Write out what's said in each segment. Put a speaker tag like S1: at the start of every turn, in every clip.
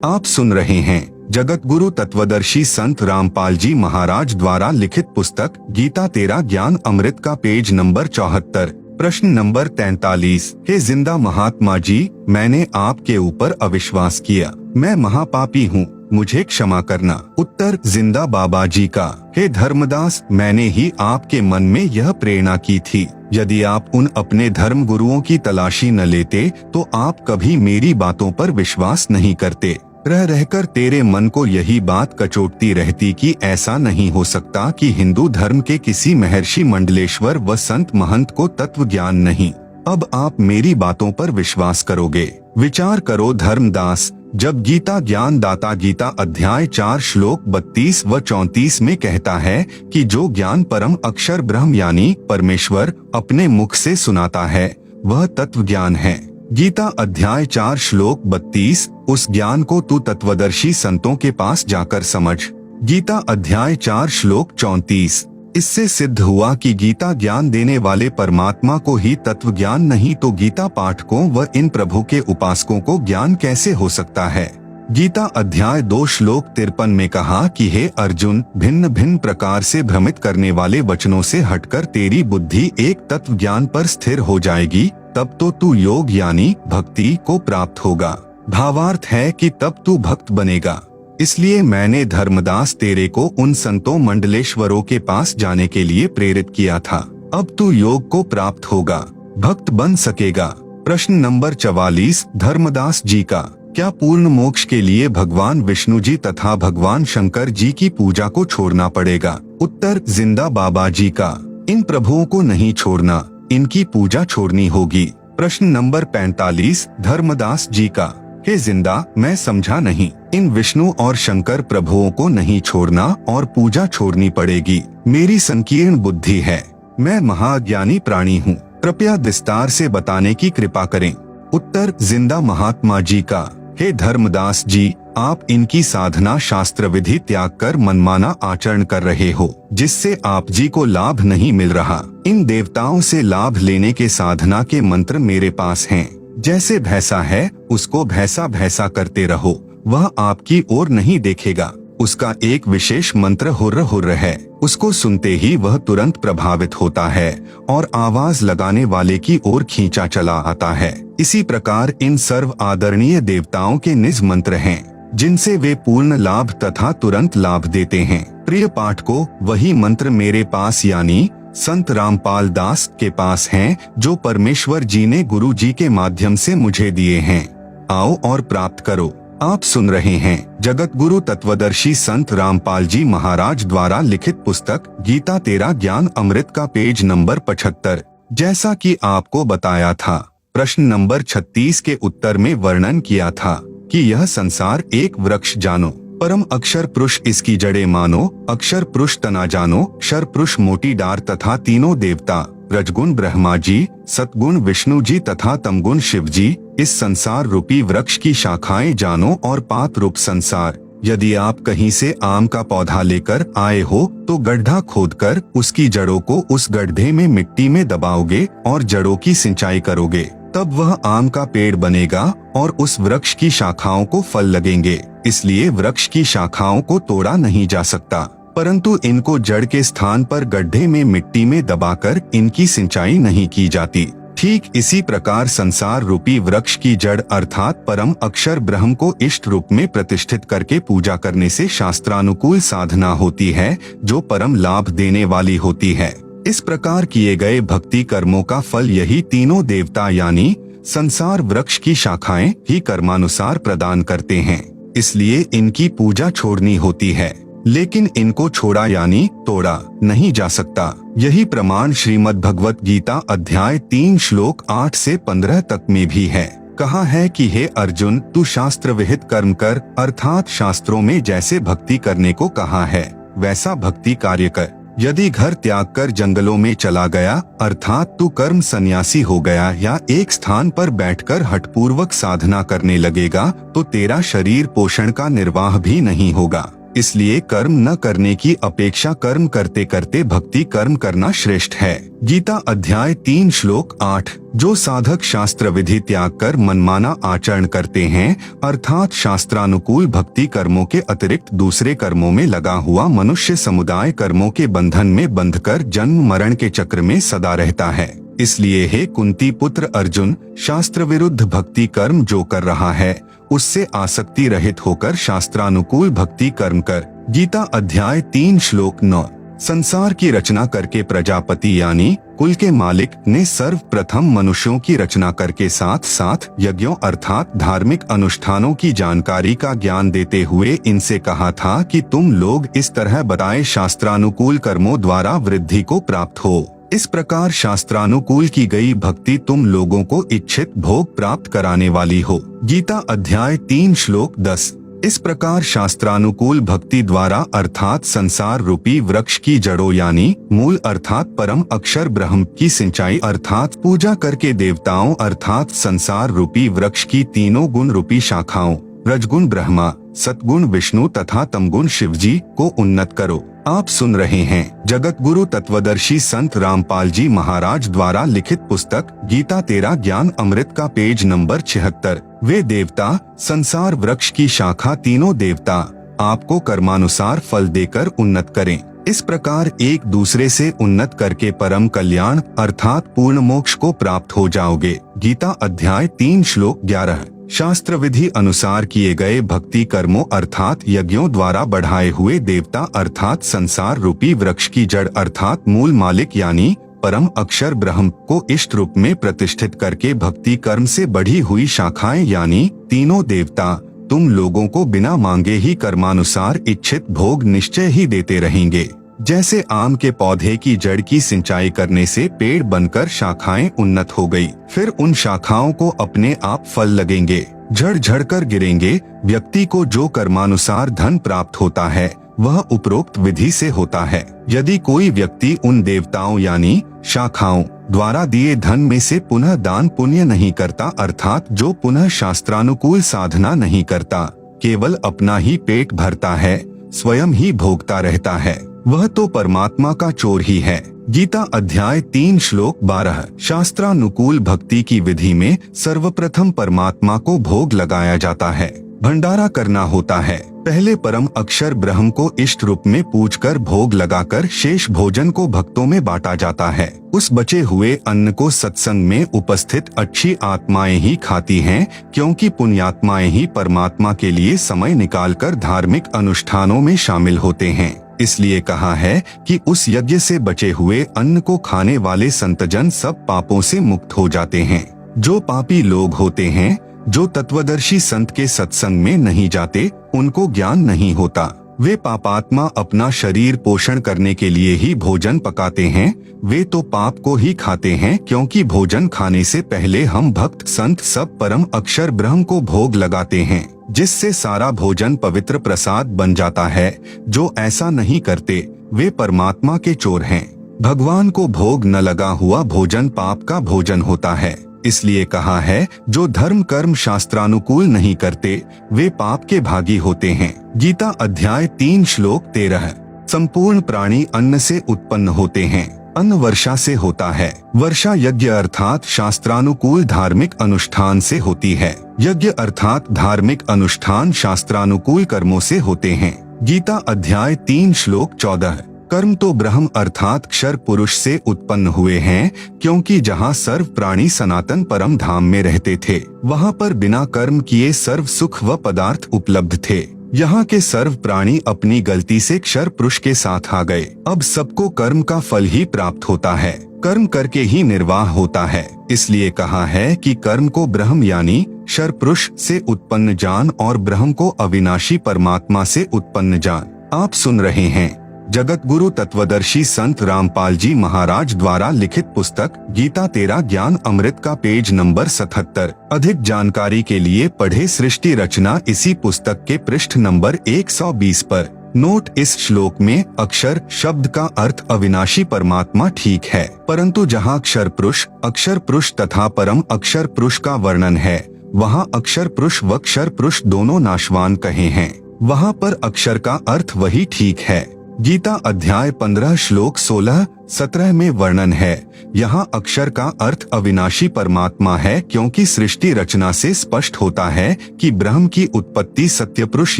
S1: आप सुन रहे हैं जगत गुरु तत्वदर्शी संत रामपाल जी महाराज द्वारा लिखित पुस्तक गीता तेरा ज्ञान अमृत का पेज नंबर 74, प्रश्न नंबर 43। हे जिंदा महात्मा जी, मैंने आपके ऊपर अविश्वास किया, मैं महापापी हूँ, मुझे क्षमा करना। उत्तर जिंदा बाबा जी का। हे धर्मदास, मैंने ही आपके मन में यह प्रेरणा की थी। यदि आप उन अपने धर्म गुरुओं की तलाशी न लेते तो आप कभी मेरी बातों पर विश्वास नहीं करते। रह रहकर तेरे मन को यही बात कचोटती रहती कि ऐसा नहीं हो सकता कि हिंदू धर्म के किसी महर्षि मंडलेश्वर व संत महंत को तत्व ज्ञान नहीं। अब आप मेरी बातों पर विश्वास करोगे। विचार करो धर्मदास, जब गीता ज्ञान दाता गीता अध्याय 4 श्लोक 32 व 34 में कहता है कि जो ज्ञान परम अक्षर ब्रह्म यानी परमेश्वर अपने मुख से सुनाता है वह तत्व ज्ञान है। गीता अध्याय 4 श्लोक 32, उस ज्ञान को तू तत्वदर्शी संतों के पास जाकर समझ। गीता अध्याय 4 श्लोक 34। इससे सिद्ध हुआ कि गीता ज्ञान देने वाले परमात्मा को ही तत्व ज्ञान नहीं तो गीता पाठकों व इन प्रभु के उपासकों को ज्ञान कैसे हो सकता है। गीता अध्याय 2 श्लोक 53 में कहा कि हे अर्जुन, भिन्न भिन्न प्रकार से भ्रमित करने वाले वचनों से हटकर तेरी बुद्धि एक तत्व ज्ञान पर स्थिर हो जाएगी, तब तो तू योग यानी भक्ति को प्राप्त होगा। भावार्थ है कि तब तू भक्त बनेगा। इसलिए मैंने धर्मदास तेरे को उन संतों मंडलेश्वरों के पास जाने के लिए प्रेरित किया था। अब तू योग को प्राप्त होगा, भक्त बन सकेगा। प्रश्न नंबर 44 धर्मदास जी का। क्या पूर्ण मोक्ष के लिए भगवान विष्णु जी तथा भगवान शंकर जी की पूजा को छोड़ना पड़ेगा? उत्तर जिंदा बाबा जी का। इन प्रभुओं को नहीं छोड़ना, इनकी पूजा छोड़नी होगी। प्रश्न नंबर 45 धर्मदास जी का। हे जिंदा, मैं समझा नहीं, इन विष्णु और शंकर प्रभुओं को नहीं छोड़ना और पूजा छोड़नी पड़ेगी। मेरी संकीर्ण बुद्धि है, मैं महाज्ञानी प्राणी हूँ, कृपया विस्तार से बताने की कृपा करें। उत्तर जिंदा महात्मा जी का। हे धर्मदास जी, आप इनकी साधना शास्त्र विधि त्याग कर मनमाना आचरण कर रहे हो, जिससे आप जी को लाभ नहीं मिल रहा। इन देवताओं से लाभ लेने के साधना के मंत्र मेरे पास हैं। जैसे भैंसा है उसको भैंसा भैंसा करते रहो, वह आपकी ओर नहीं देखेगा। उसका एक विशेष मंत्र हुर्र हुर्र है, उसको सुनते ही वह तुरंत प्रभावित होता है और आवाज लगाने वाले की ओर खींचा चला आता है। इसी प्रकार इन सर्व आदरणीय देवताओं के निज मंत्र हैं, जिनसे वे पूर्ण लाभ तथा तुरंत लाभ देते हैं। प्रिय पाठकों, वही मंत्र मेरे पास यानी संत रामपाल दास के पास हैं, जो परमेश्वर जी ने गुरु जी के माध्यम से मुझे दिए हैं। आओ और प्राप्त करो। आप सुन रहे हैं जगत गुरु तत्वदर्शी संत रामपाल जी महाराज द्वारा लिखित पुस्तक गीता तेरा ज्ञान अमृत का पेज नंबर 75। जैसा कि आपको बताया था, प्रश्न नंबर 36 के उत्तर में वर्णन किया था कि यह संसार एक वृक्ष जानो, परम अक्षर पुरुष इसकी जड़ें मानो, अक्षर पुरुष तना जानो, क्षर पुरुष मोटी डार तथा तीनों देवता रजगुण ब्रह्मा जी, सतगुण विष्णु जी तथा तमगुण शिव जी, इस संसार रूपी वृक्ष की शाखाएं जानो और पात रूप संसार। यदि आप कहीं से आम का पौधा लेकर आए हो तो गड्ढा खोदकर उसकी जड़ों को उस गड्ढे में मिट्टी में दबाओगे और जड़ों की सिंचाई करोगे, तब वह आम का पेड़ बनेगा और उस वृक्ष की शाखाओं को फल लगेंगे। इसलिए वृक्ष की शाखाओं को तोड़ा नहीं जा सकता, परंतु इनको जड़ के स्थान पर गड्ढे में मिट्टी में दबाकर इनकी सिंचाई नहीं की जाती। ठीक इसी प्रकार संसार रूपी वृक्ष की जड़ अर्थात परम अक्षर ब्रह्म को इष्ट रूप में प्रतिष्ठित करके पूजा करने से शास्त्रानुकूल साधना होती है, जो परम लाभ देने वाली होती है। इस प्रकार किए गए भक्ति कर्मों का फल यही तीनों देवता यानी संसार वृक्ष की शाखाएं ही कर्मानुसार प्रदान करते हैं। इसलिए इनकी पूजा छोड़नी होती है, लेकिन इनको छोड़ा यानी तोड़ा नहीं जा सकता। यही प्रमाण श्रीमद् भगवत गीता अध्याय 3 श्लोक 8 से 15 तक में भी है। कहा है कि हे अर्जुन, तू शास्त्र विहित कर्म कर, अर्थात शास्त्रों में जैसे भक्ति करने को कहा है वैसा भक्ति कार्य कर। यदि घर त्याग कर जंगलों में चला गया अर्थात तू कर्म सन्यासी हो गया या एक स्थान पर बैठकर हठपूर्वक साधना करने लगेगा तो तेरा शरीर पोषण का निर्वाह भी नहीं होगा। इसलिए कर्म न करने की अपेक्षा कर्म करते करते भक्ति कर्म करना श्रेष्ठ है। गीता अध्याय 3 श्लोक 8। जो साधक शास्त्र विधि त्याग कर मनमाना आचरण करते हैं अर्थात शास्त्रानुकूल भक्ति कर्मों के अतिरिक्त दूसरे कर्मों में लगा हुआ मनुष्य समुदाय कर्मों के बंधन में बंधकर जन्म मरण के चक्र में सदा रहता है। इसलिए हे कुंती पुत्र अर्जुन, शास्त्र विरुद्ध भक्ति कर्म जो कर रहा है उससे आसक्ति रहित होकर शास्त्रानुकूल भक्ति कर्म कर। गीता अध्याय 3 श्लोक 9। संसार की रचना करके प्रजापति यानी कुल के मालिक ने सर्वप्रथम मनुष्यों की रचना करके साथ साथ यज्ञों अर्थात धार्मिक अनुष्ठानों की जानकारी का ज्ञान देते हुए इनसे कहा था कि तुम लोग इस तरह बताए शास्त्रानुकूल कर्मों द्वारा वृद्धि को प्राप्त हो। इस प्रकार शास्त्रानुकूल की गई भक्ति तुम लोगों को इच्छित भोग प्राप्त कराने वाली हो। गीता अध्याय 3 श्लोक 10। इस प्रकार शास्त्रानुकूल भक्ति द्वारा अर्थात संसार रूपी वृक्ष की जड़ों यानी मूल अर्थात परम अक्षर ब्रह्म की सिंचाई अर्थात पूजा करके देवताओं अर्थात संसार रूपी वृक्ष की तीनों गुण रूपी शाखाओं रजगुण ब्रह्मा, सतगुण विष्णु तथा तमगुण शिवजी को उन्नत करो। आप सुन रहे हैं जगत गुरु तत्वदर्शी संत रामपाल जी महाराज द्वारा लिखित पुस्तक गीता तेरा ज्ञान अमृत का पेज नंबर 76। वे देवता संसार वृक्ष की शाखा तीनों देवता आपको कर्मानुसार फल देकर उन्नत करें। इस प्रकार एक दूसरे से उन्नत करके परम कल्याण अर्थात पूर्ण मोक्ष को प्राप्त हो जाओगे। गीता अध्याय 3 श्लोक 11। शास्त्र विधि अनुसार किए गए भक्ति कर्मों अर्थात यज्ञों द्वारा बढ़ाए हुए देवता अर्थात संसार रूपी वृक्ष की जड़ अर्थात मूल मालिक यानी परम अक्षर ब्रह्म को इष्ट रूप में प्रतिष्ठित करके भक्ति कर्म से बढ़ी हुई शाखाएं यानी तीनों देवता तुम लोगों को बिना मांगे ही कर्मानुसार इच्छित भोग निश्चय ही देते रहेंगे। जैसे आम के पौधे की जड़ की सिंचाई करने से पेड़ बनकर शाखाएं उन्नत हो गई, फिर उन शाखाओं को अपने आप फल लगेंगे, झड़ झड़ कर गिरेंगे। व्यक्ति को जो कर्मानुसार धन प्राप्त होता है वह उपरोक्त विधि से होता है। यदि कोई व्यक्ति उन देवताओं यानी शाखाओं द्वारा दिए धन में से पुनः दान पुण्य नहीं करता अर्थात जो पुनः शास्त्रानुकूल साधना नहीं करता, केवल अपना ही पेट भरता है, स्वयं ही भोगता रहता है, वह तो परमात्मा का चोर ही है। गीता अध्याय 3 श्लोक 12। शास्त्रानुकूल भक्ति की विधि में सर्वप्रथम परमात्मा को भोग लगाया जाता है, भंडारा करना होता है। पहले परम अक्षर ब्रह्म को इष्ट रूप में पूजकर भोग लगाकर शेष भोजन को भक्तों में बांटा जाता है। उस बचे हुए अन्न को सत्संग में उपस्थित अच्छी आत्माएं ही खाती हैं, क्योंकि पुण्यात्माएं ही परमात्मा के लिए समय निकालकर धार्मिक अनुष्ठानों में शामिल होते हैं। इसलिए कहा है कि उस यज्ञ से बचे हुए अन्न को खाने वाले संतजन सब पापों से मुक्त हो जाते हैं। जो पापी लोग होते हैं, जो तत्वदर्शी संत के सत्संग में नहीं जाते, उनको ज्ञान नहीं होता। वे पापात्मा अपना शरीर पोषण करने के लिए ही भोजन पकाते हैं, वे तो पाप को ही खाते हैं, क्योंकि भोजन खाने से पहले हम भक्त संत सब परम अक्षर ब्रह्म को भोग लगाते हैं, जिससे सारा भोजन पवित्र प्रसाद बन जाता है। जो ऐसा नहीं करते वे परमात्मा के चोर हैं। भगवान को भोग न लगा हुआ भोजन पाप का भोजन होता है। इसलिए कहा है जो धर्म कर्म शास्त्रानुकूल नहीं करते वे पाप के भागी होते हैं। गीता अध्याय 3 श्लोक 13। संपूर्ण प्राणी अन्न से उत्पन्न होते हैं, अन्न वर्षा से होता है। वर्षा यज्ञ अर्थात शास्त्रानुकूल धार्मिक अनुष्ठान से होती है। यज्ञ अर्थात धार्मिक अनुष्ठान शास्त्रानुकूल कर्मों से होते हैं। गीता अध्याय 3 श्लोक 14। कर्म तो ब्रह्म अर्थात क्षर पुरुष से उत्पन्न हुए हैं, क्योंकि जहाँ सर्व प्राणी सनातन परम धाम में रहते थे, वहाँ पर बिना कर्म किए सर्व सुख व पदार्थ उपलब्ध थे। यहाँ के सर्व प्राणी अपनी गलती से क्षर पुरुष के साथ आ गए। अब सबको कर्म का फल ही प्राप्त होता है, कर्म करके ही निर्वाह होता है। इसलिए कहा है कि कर्म को ब्रह्म यानी क्षर पुरुष से उत्पन्न जान और ब्रह्म को अविनाशी परमात्मा से उत्पन्न जान। आप सुन रहे हैं जगत गुरु तत्वदर्शी संत रामपाल जी महाराज द्वारा लिखित पुस्तक गीता तेरा ज्ञान अमृत का पेज नंबर 77। अधिक जानकारी के लिए पढ़े सृष्टि रचना इसी पुस्तक के पृष्ठ नंबर 120 पर। नोट: इस श्लोक में अक्षर शब्द का अर्थ अविनाशी परमात्मा ठीक है, परंतु जहाँ अक्षर पुरुष तथा परम अक्षर पुरुष का वर्णन है, वहाँ अक्षर पुरुष व क्षर पुरुष दोनों नाशवान कहे हैं। वहाँ पर अक्षर का अर्थ वही ठीक है। गीता अध्याय 15 श्लोक 16-17 में वर्णन है। यहाँ अक्षर का अर्थ अविनाशी परमात्मा है, क्योंकि सृष्टि रचना से स्पष्ट होता है कि ब्रह्म की उत्पत्ति सत्यपुरुष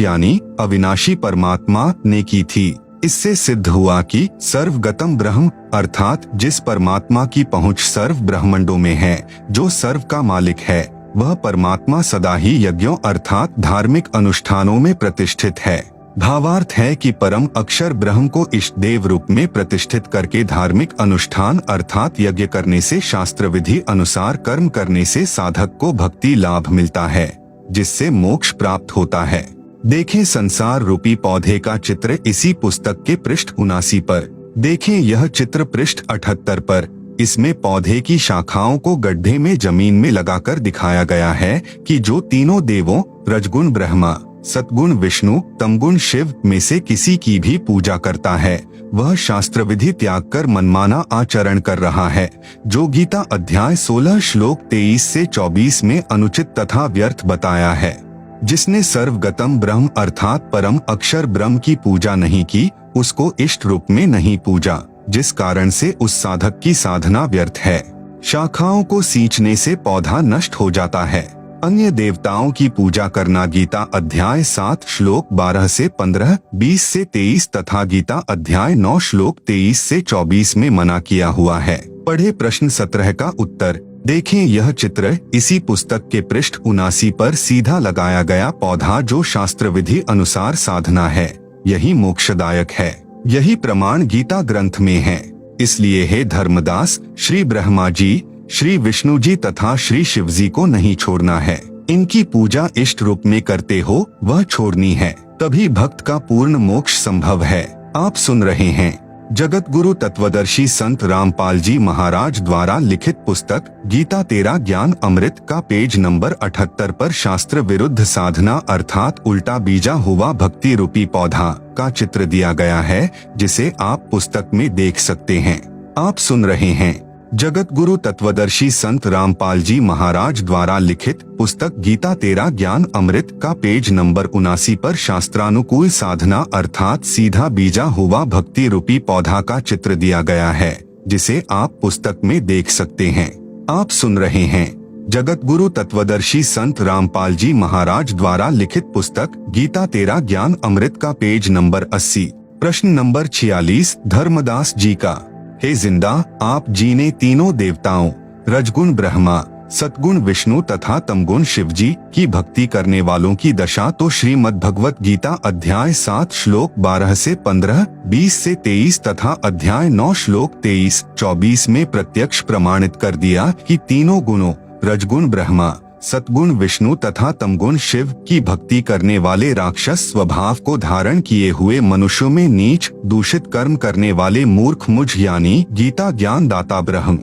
S1: यानी अविनाशी परमात्मा ने की थी। इससे सिद्ध हुआ कि सर्वगतम ब्रह्म अर्थात जिस परमात्मा की पहुंच सर्व ब्रह्मांडों में है, जो सर्व का मालिक है, वह परमात्मा सदा ही यज्ञों अर्थात धार्मिक अनुष्ठानों में प्रतिष्ठित है। भावार्थ है कि परम अक्षर ब्रह्म को इष्ट देव रूप में प्रतिष्ठित करके धार्मिक अनुष्ठान अर्थात यज्ञ करने से शास्त्र विधि अनुसार कर्म करने से साधक को भक्ति लाभ मिलता है, जिससे मोक्ष प्राप्त होता है। देखें संसार रूपी पौधे का चित्र इसी पुस्तक के पृष्ठ 79 पर। देखें यह चित्र पृष्ठ 78 पर। इसमें पौधे की शाखाओं को गड्ढे में जमीन में लगाकर दिखाया गया है कि जो तीनों देवों रजगुण ब्रह्मा, सतगुण विष्णु, तमगुण शिव में से किसी की भी पूजा करता है, वह शास्त्र विधि त्याग कर मनमाना आचरण कर रहा है, जो गीता अध्याय 16 श्लोक 23 से 24 में अनुचित तथा व्यर्थ बताया है। जिसने सर्वगतम ब्रह्म अर्थात परम अक्षर ब्रह्म की पूजा नहीं की, उसको इष्ट रूप में नहीं पूजा, जिस कारण से उस साधक की साधना व्यर्थ है। शाखाओं को सींचने से पौधा नष्ट हो जाता है। अन्य देवताओं की पूजा करना गीता अध्याय 7 श्लोक 12 से 15, 20 से 23 तथा गीता अध्याय 9 श्लोक 23 से 24 में मना किया हुआ है। पढ़े प्रश्न 17 का उत्तर। देखें यह चित्र इसी पुस्तक के पृष्ठ 79 पर। सीधा लगाया गया पौधा जो शास्त्र विधि अनुसार साधना है, यही मोक्षदायक है। यही प्रमाण गीता ग्रंथ में है। इसलिए हे धर्मदास, श्री ब्रह्मा जी, श्री विष्णु जी तथा श्री शिव जी को नहीं छोड़ना है। इनकी पूजा इष्ट रूप में करते हो, वह छोड़नी है, तभी भक्त का पूर्ण मोक्ष संभव है। आप सुन रहे हैं जगत गुरु तत्वदर्शी संत रामपाल जी महाराज द्वारा लिखित पुस्तक गीता तेरा ज्ञान अमृत का पेज नंबर 78 पर शास्त्र विरुद्ध साधना अर्थात उल्टा बीजा हुआ भक्ति रूपी पौधा का चित्र दिया गया है, जिसे आप पुस्तक में देख सकते हैं। आप सुन रहे हैं जगत गुरु तत्वदर्शी संत रामपाल जी महाराज द्वारा लिखित पुस्तक गीता तेरा ज्ञान अमृत का पेज नंबर 79 पर शास्त्रानुकूल साधना अर्थात सीधा बीजा हुआ भक्ति रूपी पौधा का चित्र दिया गया है, जिसे आप पुस्तक में देख सकते हैं। आप सुन रहे हैं जगत गुरु तत्वदर्शी संत रामपाल जी महाराज द्वारा लिखित पुस्तक गीता तेरा ज्ञान अमृत का पेज नंबर 80। प्रश्न नंबर 46 धर्मदास जी का। हे जिंदा आप जी ने तीनों देवताओं रजगुण ब्रह्मा, सतगुण विष्णु तथा तमगुण शिव जी की भक्ति करने वालों की दशा तो श्रीमद् भगवत गीता अध्याय 7 श्लोक 12 से 15, 20 से 23 तथा अध्याय 9 श्लोक 23-24 में प्रत्यक्ष प्रमाणित कर दिया कि तीनों गुणों रजगुण ब्रह्मा, सतगुण विष्णु तथा तमगुण शिव की भक्ति करने वाले राक्षस स्वभाव को धारण किए हुए मनुष्यों में नीच दूषित कर्म करने वाले मूर्ख मुझ यानी गीता ज्ञान दाता ब्रह्म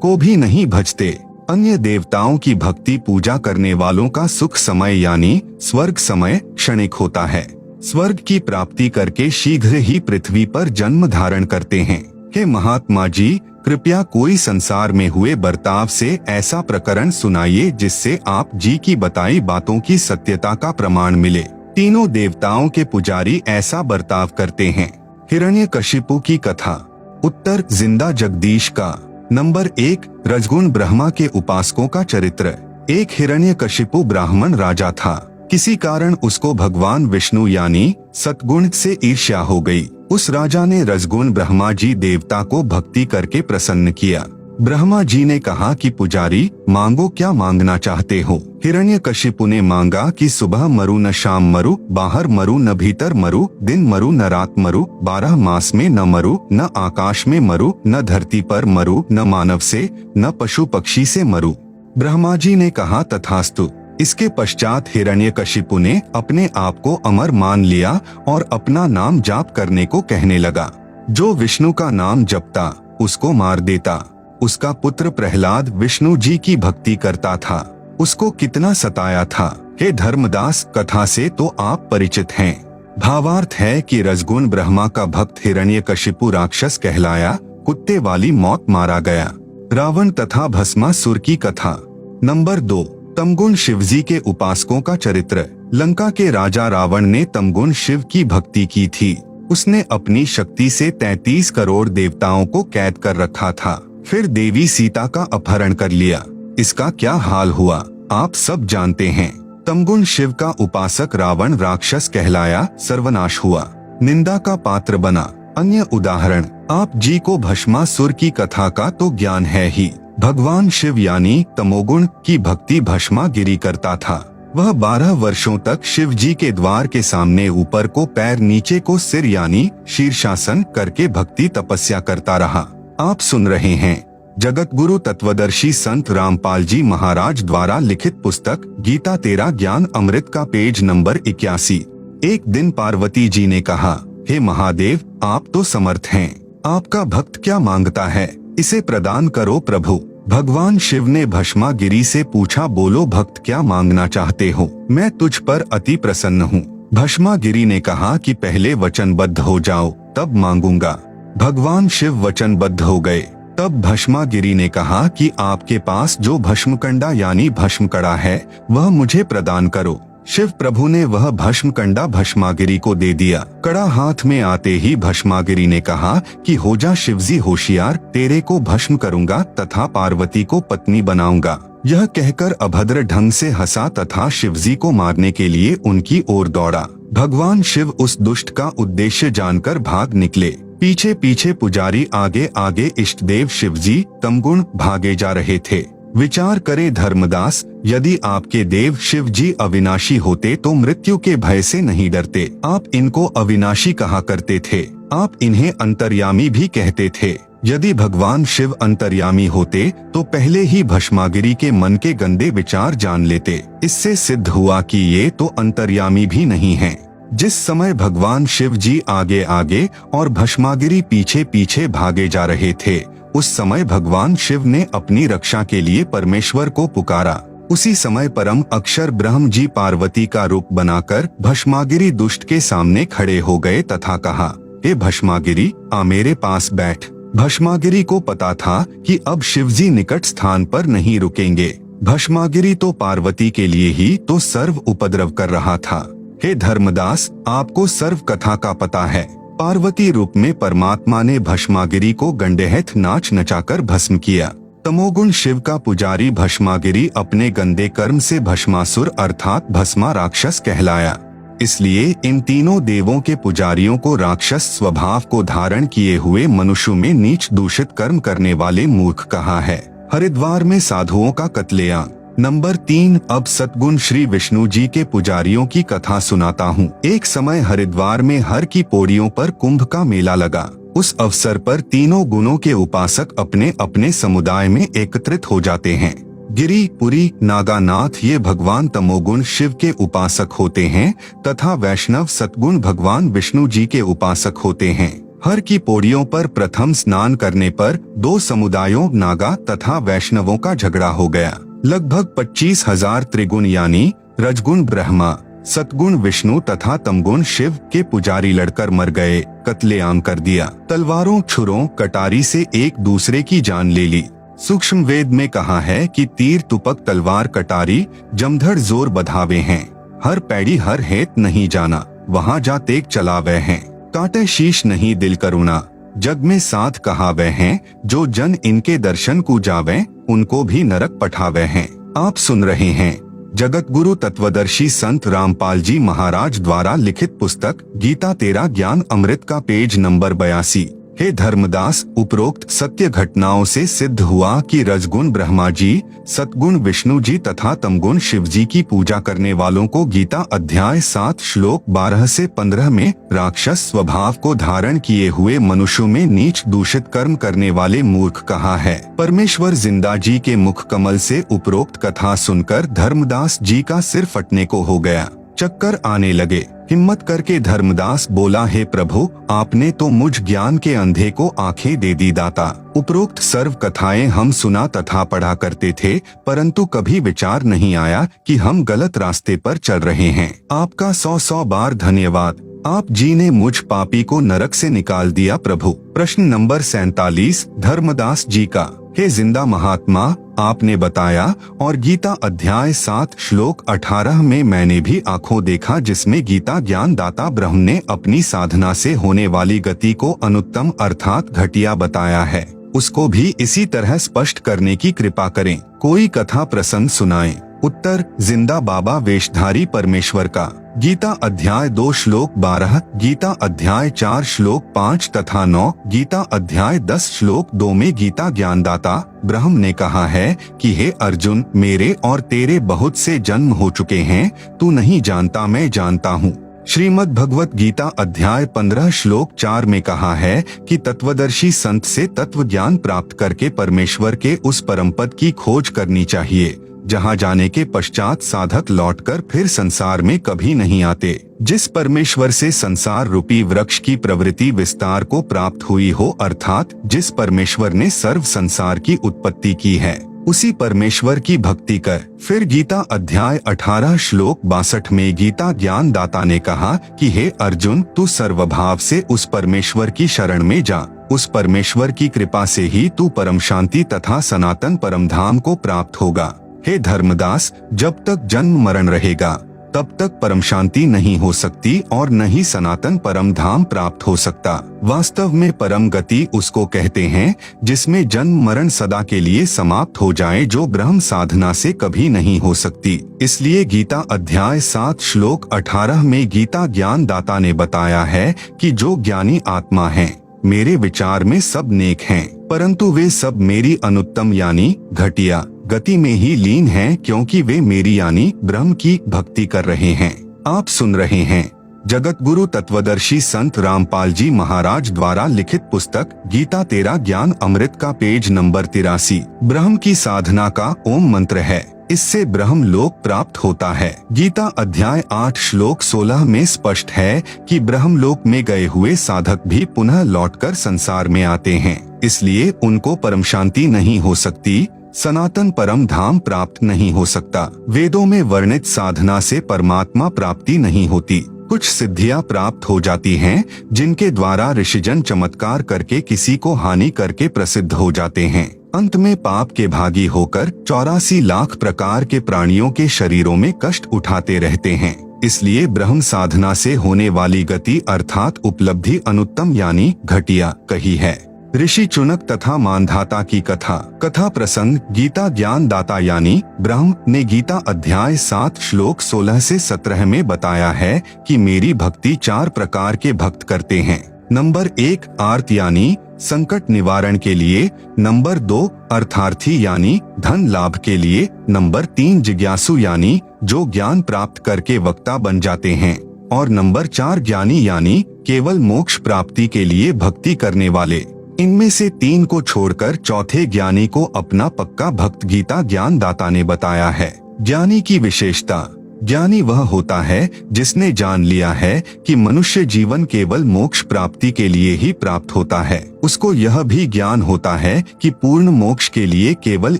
S1: को भी नहीं भजते। अन्य देवताओं की भक्ति पूजा करने वालों का सुख समय यानी स्वर्ग समय क्षणिक होता है। स्वर्ग की प्राप्ति करके शीघ्र ही पृथ्वी पर जन्म धारण करते हैं। हे महात्मा जी, कृपया कोई संसार में हुए बर्ताव से ऐसा प्रकरण सुनाइए जिससे आप जी की बताई बातों की सत्यता का प्रमाण मिले। तीनों देवताओं के पुजारी ऐसा बर्ताव करते हैं। हिरण्यकशिपु की कथा। उत्तर जिंदा जगदीश का। नंबर 1 रजगुण ब्रह्मा के उपासकों का चरित्र। एक हिरण्यकशिपु ब्राह्मण राजा था। किसी कारण उसको भगवान विष्णु यानी सतगुण से ईर्ष्या हो गई। उस राजा ने रजगुण ब्रह्मा जी देवता को भक्ति करके प्रसन्न किया। ब्रह्मा जी ने कहा कि पुजारी मांगो, क्या मांगना चाहते हो। हिरण्यकशिपु ने मांगा कि सुबह मरु न शाम मरु, बाहर मरु न भीतर मरु, दिन मरु न रात मरु, 12 मास में न मरु, न आकाश में मरु, न धरती पर मरु, न मानव से न पशु पक्षी से मरु। ब्रह्मा जी ने कहा तथास्तु। इसके पश्चात हिरण्यकशिपु ने अपने आप को अमर मान लिया और अपना नाम जाप करने को कहने लगा। जो विष्णु का नाम जपता उसको मार देता। उसका पुत्र प्रहलाद विष्णु जी की भक्ति करता था। उसको कितना सताया था। हे धर्मदास, कथा से तो आप परिचित हैं। भावार्थ है कि रजगुण ब्रह्मा का भक्त हिरण्यकशिपु राक्षस कहलाया, कुत्ते वाली मौत मारा गया। रावण तथा भस्मासुर की कथा। नंबर 2 तमगुण शिवजी के उपासकों का चरित्र। लंका के राजा रावण ने तमगुण शिव की भक्ति की थी। उसने अपनी शक्ति से 33 करोड़ देवताओं को कैद कर रखा था, फिर देवी सीता का अपहरण कर लिया। इसका क्या हाल हुआ आप सब जानते हैं। तमगुण शिव का उपासक रावण राक्षस कहलाया, सर्वनाश हुआ, निंदा का पात्र बना। अन्य उदाहरण, आप जी को भस्मासुर की कथा का तो ज्ञान है ही। भगवान शिव यानी तमोगुण की भक्ति भस्मागिरी करता था। वह 12 वर्षों तक शिव जी के द्वार के सामने ऊपर को पैर नीचे को सिर यानी शीर्षासन करके भक्ति तपस्या करता रहा। आप सुन रहे हैं जगत गुरु तत्वदर्शी संत रामपाल जी महाराज द्वारा लिखित पुस्तक गीता तेरा ज्ञान अमृत का पेज नंबर 81। एक दिन पार्वती जी ने कहा, हे महादेव, आप तो समर्थ हैं, आपका भक्त क्या मांगता है, इसे प्रदान करो प्रभु। भगवान शिव ने भस्मागिरी से पूछा, बोलो भक्त क्या मांगना चाहते हो, मैं तुझ पर अति प्रसन्न हूँ। भस्मागिरी ने कहा कि पहले वचनबद्ध हो जाओ तब मांगूंगा। भगवान शिव वचनबद्ध हो गए। तब भस्मागिरी ने कहा कि आपके पास जो भस्मकंडा यानी भस्मकड़ा है वह मुझे प्रदान करो। शिव प्रभु ने वह भस्मकंडा भस्मागिरी को दे दिया। कड़ा हाथ में आते ही भस्मागिरी ने कहा कि हो जा शिवजी होशियार, तेरे को भस्म करूंगा तथा पार्वती को पत्नी बनाऊंगा। यह कहकर अभद्र ढंग से हंसा तथा शिवजी को मारने के लिए उनकी ओर दौड़ा। भगवान शिव उस दुष्ट का उद्देश्य जानकर भाग निकले। पीछे पीछे पुजारी, आगे आगे इष्टदेव शिवजी तमगुण भागे जा रहे थे। विचार करे धर्मदास, यदि आपके देव शिव जी अविनाशी होते तो मृत्यु के भय से नहीं डरते। आप इनको अविनाशी कहा करते थे, आप इन्हें अंतर्यामी भी कहते थे। यदि भगवान शिव अंतर्यामी होते तो पहले ही भस्मागिरी के मन के गंदे विचार जान लेते। इससे सिद्ध हुआ कि ये तो अंतर्यामी भी नहीं हैं। जिस समय भगवान शिव जी आगे आगे और भस्मागिरी पीछे पीछे भागे जा रहे थे, उस समय भगवान शिव ने अपनी रक्षा के लिए परमेश्वर को पुकारा। उसी समय परम अक्षर ब्रह्म जी पार्वती का रूप बनाकर भस्मागिरी दुष्ट के सामने खड़े हो गए तथा कहा, हे भस्मागिरी, आ मेरे पास बैठ। भस्मागिरी को पता था कि अब शिवजी निकट स्थान पर नहीं रुकेंगे। भस्मागिरी तो पार्वती के लिए ही तो सर्व उपद्रव कर रहा था। हे धर्मदास, आपको सर्व कथा का पता है। पार्वती रूप में परमात्मा ने भस्मागिरी को गंडेहथ नाच नचाकर भस्म किया। तमोगुण शिव का पुजारी भस्मागिरी अपने गंदे कर्म से भस्मासुर अर्थात भस्मा राक्षस कहलाया। इसलिए इन तीनों देवों के पुजारियों को राक्षस स्वभाव को धारण किए हुए मनुष्यों में नीच दूषित कर्म करने वाले मूर्ख कहा है। हरिद्वार में साधुओं का कत्लेआम। नंबर 3। अब सतगुण श्री विष्णु जी के पुजारियों की कथा सुनाता हूँ। एक समय हरिद्वार में हर की पौड़ियों पर कुंभ का मेला लगा। उस अवसर पर तीनों गुणों के उपासक अपने अपने समुदाय में एकत्रित हो जाते हैं। गिरि, पुरी, नागानाथ ये भगवान तमोगुण शिव के उपासक होते हैं तथा वैष्णव सतगुण भगवान विष्णु जी के उपासक होते हैं। हर की पौड़ियों पर प्रथम स्नान करने पर दो समुदायों नागा तथा वैष्णवों का झगड़ा हो गया। लगभग 25,000 त्रिगुण यानी रजगुण ब्रह्मा, सतगुण विष्णु तथा तमगुण शिव के पुजारी लड़कर मर गए, कत्लेआम कर दिया। तलवारों, छुरों, कटारी से एक दूसरे की जान ले ली। सूक्ष्म वेद में कहा है कि तीर, तुपक, तलवार, कटारी जमधड़ जोर बधावे हैं। हर पैड़ी हर हेत नहीं जाना, वहाँ जा तेग चलावे हैं। काटे शीश नहीं दिल करुणा, जग में साथ कहावे हैं। जो जन इनके दर्शन को जावे, उनको भी नरक पठावे हैं। आप सुन रहे हैं जगत गुरु तत्वदर्शी संत रामपाल जी महाराज द्वारा लिखित पुस्तक गीता तेरा ज्ञान अमृत का पेज नंबर 82। हे धर्मदास, उपरोक्त सत्य घटनाओं से सिद्ध हुआ कि रजगुण ब्रह्मा जी, सतगुण विष्णु जी तथा तमगुण शिव जी की पूजा करने वालों को गीता अध्याय 7 श्लोक 12 से 15 में राक्षस स्वभाव को धारण किए हुए मनुष्यों में नीच दूषित कर्म करने वाले मूर्ख कहा है। परमेश्वर जिंदा जी के मुख कमल से उपरोक्त कथा सुनकर धर्मदास जी का सिर फटने को हो गया, चक्कर आने लगे। हिम्मत करके धर्मदास बोला, हे प्रभु, आपने तो मुझ ज्ञान के अंधे को आंखें दे दी दाता। उपरोक्त सर्व कथाएं हम सुना तथा पढ़ा करते थे, परंतु कभी विचार नहीं आया कि हम गलत रास्ते पर चल रहे हैं। आपका 100 बार धन्यवाद। आप जी ने मुझ पापी को नरक से निकाल दिया प्रभु। प्रश्न नंबर 47 धर्मदास जी का, हे जिंदा महात्मा, आपने बताया और गीता अध्याय 7 श्लोक 18 में मैंने भी आंखों देखा, जिसमें गीता ज्ञान दाता ब्रह्म ने अपनी साधना से होने वाली गति को अनुत्तम अर्थात घटिया बताया है। उसको भी इसी तरह स्पष्ट करने की कृपा करें। कोई कथा प्रसंग सुनाएं। उत्तर, जिंदा बाबा वेशधारी परमेश्वर का। गीता अध्याय 2 श्लोक 12, गीता अध्याय 4 श्लोक 5 तथा 9, गीता अध्याय 10 श्लोक 2 में गीता ज्ञानदाता ब्रह्म ने कहा है कि हे अर्जुन, मेरे और तेरे बहुत से जन्म हो चुके हैं, तू नहीं जानता, मैं जानता हूँ। श्रीमद् भगवत गीता अध्याय 15 श्लोक 4 में कहा है कि तत्वदर्शी संत से तत्व ज्ञान प्राप्त करके परमेश्वर के उस परम पद की खोज करनी चाहिए, जहाँ जाने के पश्चात साधक लौटकर फिर संसार में कभी नहीं आते। जिस परमेश्वर से संसार रूपी वृक्ष की प्रवृत्ति विस्तार को प्राप्त हुई हो, अर्थात जिस परमेश्वर ने सर्व संसार की उत्पत्ति की है, उसी परमेश्वर की भक्ति कर। फिर गीता अध्याय 18 श्लोक 62 में गीता ज्ञान दाता ने कहा कि हे अर्जुन, तू सर्वभाव से उस परमेश्वर की शरण में जा। उस परमेश्वर की कृपा से ही तू परम शांति तथा सनातन परम धाम को प्राप्त होगा। हे धर्मदास, जब तक जन्म मरण रहेगा तब तक परम शांति नहीं हो सकती और न ही सनातन परम धाम प्राप्त हो सकता। वास्तव में परम गति उसको कहते हैं जिसमें जन्म मरण सदा के लिए समाप्त हो जाए, जो ब्रह्म साधना से कभी नहीं हो सकती। इसलिए गीता अध्याय 7 श्लोक 18 में गीता ज्ञान दाता ने बताया है कि जो ज्ञानी आत्मा है, मेरे विचार में सब नेक हैं, परंतु वे सब मेरी अनुत्तम यानी घटिया गति में ही लीन हैं, क्योंकि वे मेरी यानी ब्रह्म की भक्ति कर रहे हैं। आप सुन रहे हैं जगत गुरु तत्वदर्शी संत रामपाल जी महाराज द्वारा लिखित पुस्तक गीता तेरा ज्ञान अमृत का पेज नंबर 83। ब्रह्म की साधना का ओम मंत्र है, इससे ब्रह्म लोक प्राप्त होता है। गीता अध्याय 8 श्लोक 16 में स्पष्ट है कि ब्रह्म लोक में गए हुए साधक भी पुनः लौटकर संसार में आते हैं, इसलिए उनको परम शांति नहीं हो सकती, सनातन परम धाम प्राप्त नहीं हो सकता। वेदों में वर्णित साधना से परमात्मा प्राप्ति नहीं होती। कुछ सिद्धियां प्राप्त हो जाती हैं, जिनके द्वारा ऋषिजन चमत्कार करके किसी को हानि करके प्रसिद्ध हो जाते हैं। अंत में पाप के भागी होकर 84 लाख प्रकार के प्राणियों के शरीरों में कष्ट उठाते रहते हैं। इसलिए ब्रह्म साधना से होने वाली गति अर्थात उपलब्धि अनुत्तम यानी घटिया कही है। ऋषि चुनक तथा मानधाता की कथा प्रसंग गीता ज्ञान दाता यानी ब्रह्म ने गीता अध्याय 7 श्लोक 16 से 17 में बताया है कि मेरी भक्ति 4 प्रकार के भक्त करते हैं। नंबर 1 आर्त यानी संकट निवारण के लिए, नंबर 2 अर्थार्थी यानी धन लाभ के लिए, नंबर 3 जिज्ञासु यानी जो ज्ञान प्राप्त करके वक्ता बन जाते हैं, और नंबर 4 ज्ञानी यानी केवल मोक्ष प्राप्ति के लिए भक्ति करने वाले। इनमें से 3 को छोड़कर चौथे ज्ञानी को अपना पक्का भक्त गीता ज्ञान दाता ने बताया है। ज्ञानी की विशेषता, ज्ञानी वह होता है जिसने जान लिया है कि मनुष्य जीवन केवल मोक्ष प्राप्ति के लिए ही प्राप्त होता है। उसको यह भी ज्ञान होता है कि पूर्ण मोक्ष के लिए केवल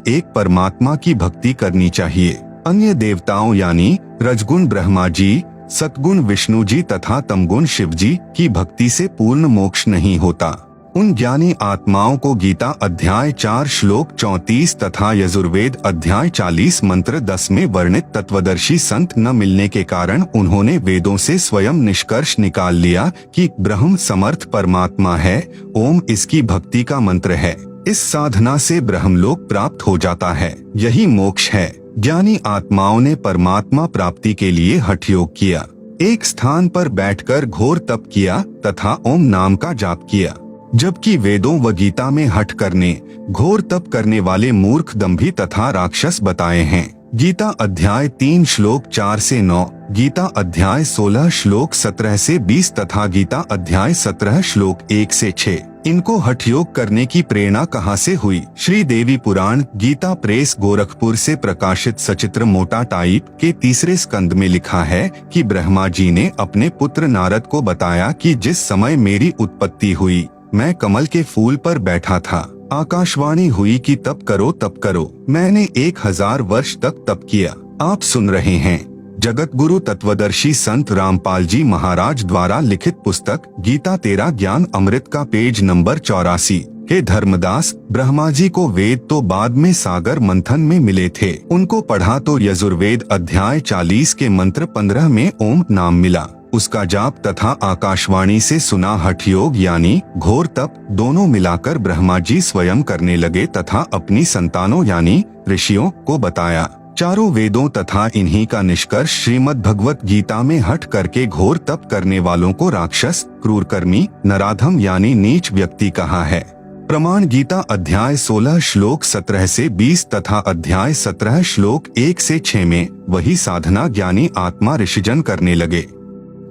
S1: एक परमात्मा की भक्ति करनी चाहिए। अन्य देवताओं यानी रजगुण ब्रह्मा जी, सतगुण विष्णु जी तथा तमगुण शिव जी की भक्ति से पूर्ण मोक्ष नहीं होता। उन ज्ञानी आत्माओं को गीता अध्याय 4 श्लोक 34 तथा यजुर्वेद अध्याय 40 मंत्र 10 में वर्णित तत्वदर्शी संत न मिलने के कारण उन्होंने वेदों से स्वयं निष्कर्ष निकाल लिया कि ब्रह्म समर्थ परमात्मा है। ओम इसकी भक्ति का मंत्र है। इस साधना से ब्रह्मलोक प्राप्त हो जाता है, यही मोक्ष है। ज्ञानी आत्माओं ने परमात्मा प्राप्ति के लिए हठ योग किया, एक स्थान पर बैठकर घोर तप किया तथा ओम नाम का जाप किया, जबकि वेदों व गीता में हठ करने घोर तप करने वाले मूर्ख दंभी तथा राक्षस बताए हैं। गीता अध्याय 3 श्लोक 4 से 9, गीता अध्याय 16 श्लोक 17 से 20 तथा गीता अध्याय 17 श्लोक 1 से 6। इनको हठ योग करने की प्रेरणा कहाँ से हुई? श्री देवी पुराण गीता प्रेस गोरखपुर से प्रकाशित सचित्र मोटा टाइप के 3 स्कंद में लिखा है कि ब्रह्मा जी ने अपने पुत्र नारद को बताया कि जिस समय मेरी उत्पत्ति हुई मैं कमल के फूल पर बैठा था। आकाशवाणी हुई कि तप करो तप करो। मैंने 1000 वर्ष तक तप किया। आप सुन रहे हैं जगत गुरु तत्वदर्शी संत रामपाल जी महाराज द्वारा लिखित पुस्तक गीता तेरा ज्ञान अमृत का पेज नंबर 84। हे धर्मदास, ब्रह्मा जी को वेद तो बाद में सागर मंथन में मिले थे। उनको पढ़ा तो यजुर्वेद अध्याय 40 के मंत्र 15 में ओम नाम मिला। उसका जाप तथा आकाशवाणी से सुना हठ योग यानी घोर तप दोनों मिलाकर ब्रह्मा जी स्वयं करने लगे तथा अपनी संतानों यानी ऋषियों को बताया। चारों वेदों तथा इन्हीं का निष्कर्ष श्रीमद् भगवत गीता में हठ करके घोर तप करने वालों को राक्षस, क्रूरकर्मी, नराधम यानी नीच व्यक्ति कहा है। प्रमाण गीता अध्याय 16 श्लोक 17 से 20 तथा अध्याय 17 श्लोक 1 से 6 में वही साधना ज्ञानी आत्मा ऋषिजन करने लगे।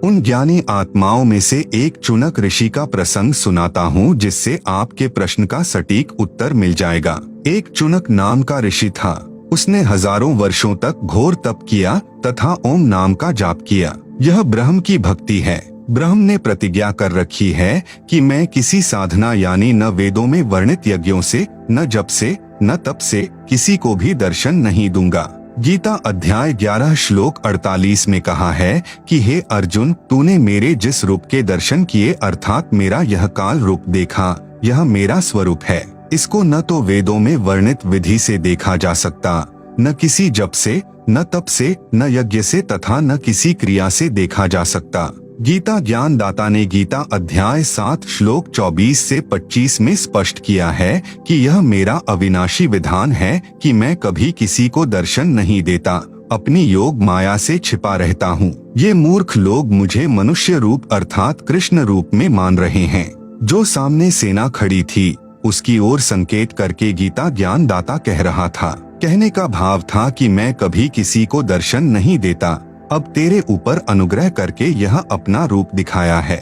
S1: उन ज्ञानी आत्माओं में से एक चुनक ऋषि का प्रसंग सुनाता हूँ जिससे आपके प्रश्न का सटीक उत्तर मिल जाएगा। एक चुनक नाम का ऋषि था। उसने हजारों वर्षों तक घोर तप किया तथा ओम नाम का जाप किया। यह ब्रह्म की भक्ति है। ब्रह्म ने प्रतिज्ञा कर रखी है कि मैं किसी साधना यानी न वेदों में वर्णित यज्ञों से, न जप से, न तप से किसी को भी दर्शन नहीं दूंगा। गीता अध्याय 11 श्लोक 48 में कहा है कि हे अर्जुन, तूने मेरे जिस रूप के दर्शन किए अर्थात मेरा यह काल रूप देखा, यह मेरा स्वरूप है। इसको न तो वेदों में वर्णित विधि से देखा जा सकता, न किसी जप से, न तप से, न यज्ञ से तथा न किसी क्रिया से देखा जा सकता। गीता ज्ञान दाता ने गीता अध्याय 7 श्लोक 24 से 25 में स्पष्ट किया है कि यह मेरा अविनाशी विधान है कि मैं कभी किसी को दर्शन नहीं देता, अपनी योग माया से छिपा रहता हूँ। ये मूर्ख लोग मुझे मनुष्य रूप अर्थात कृष्ण रूप में मान रहे हैं। जो सामने सेना खड़ी थी उसकी ओर संकेत करके गीता ज्ञान दाता कह रहा था। कहने का भाव था कि मैं कभी किसी को दर्शन नहीं देता, अब तेरे ऊपर अनुग्रह करके यह अपना रूप दिखाया है।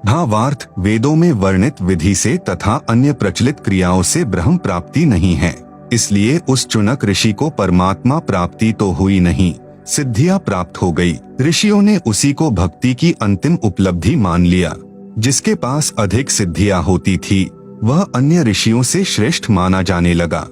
S1: भावार्थ, वेदों में वर्णित विधि से तथा अन्य प्रचलित क्रियाओं से ब्रह्म प्राप्ति नहीं है, इसलिए उस चुनक ऋषि को परमात्मा प्राप्ति तो हुई नहीं, सिद्धियां प्राप्त हो गई। ऋषियों ने उसी को भक्ति की अंतिम उपलब्धि मान लिया। जिसके पास अधिक सिद्धियां होती थी वह अन्य ऋषियों से श्रेष्ठ माना जाने लगा।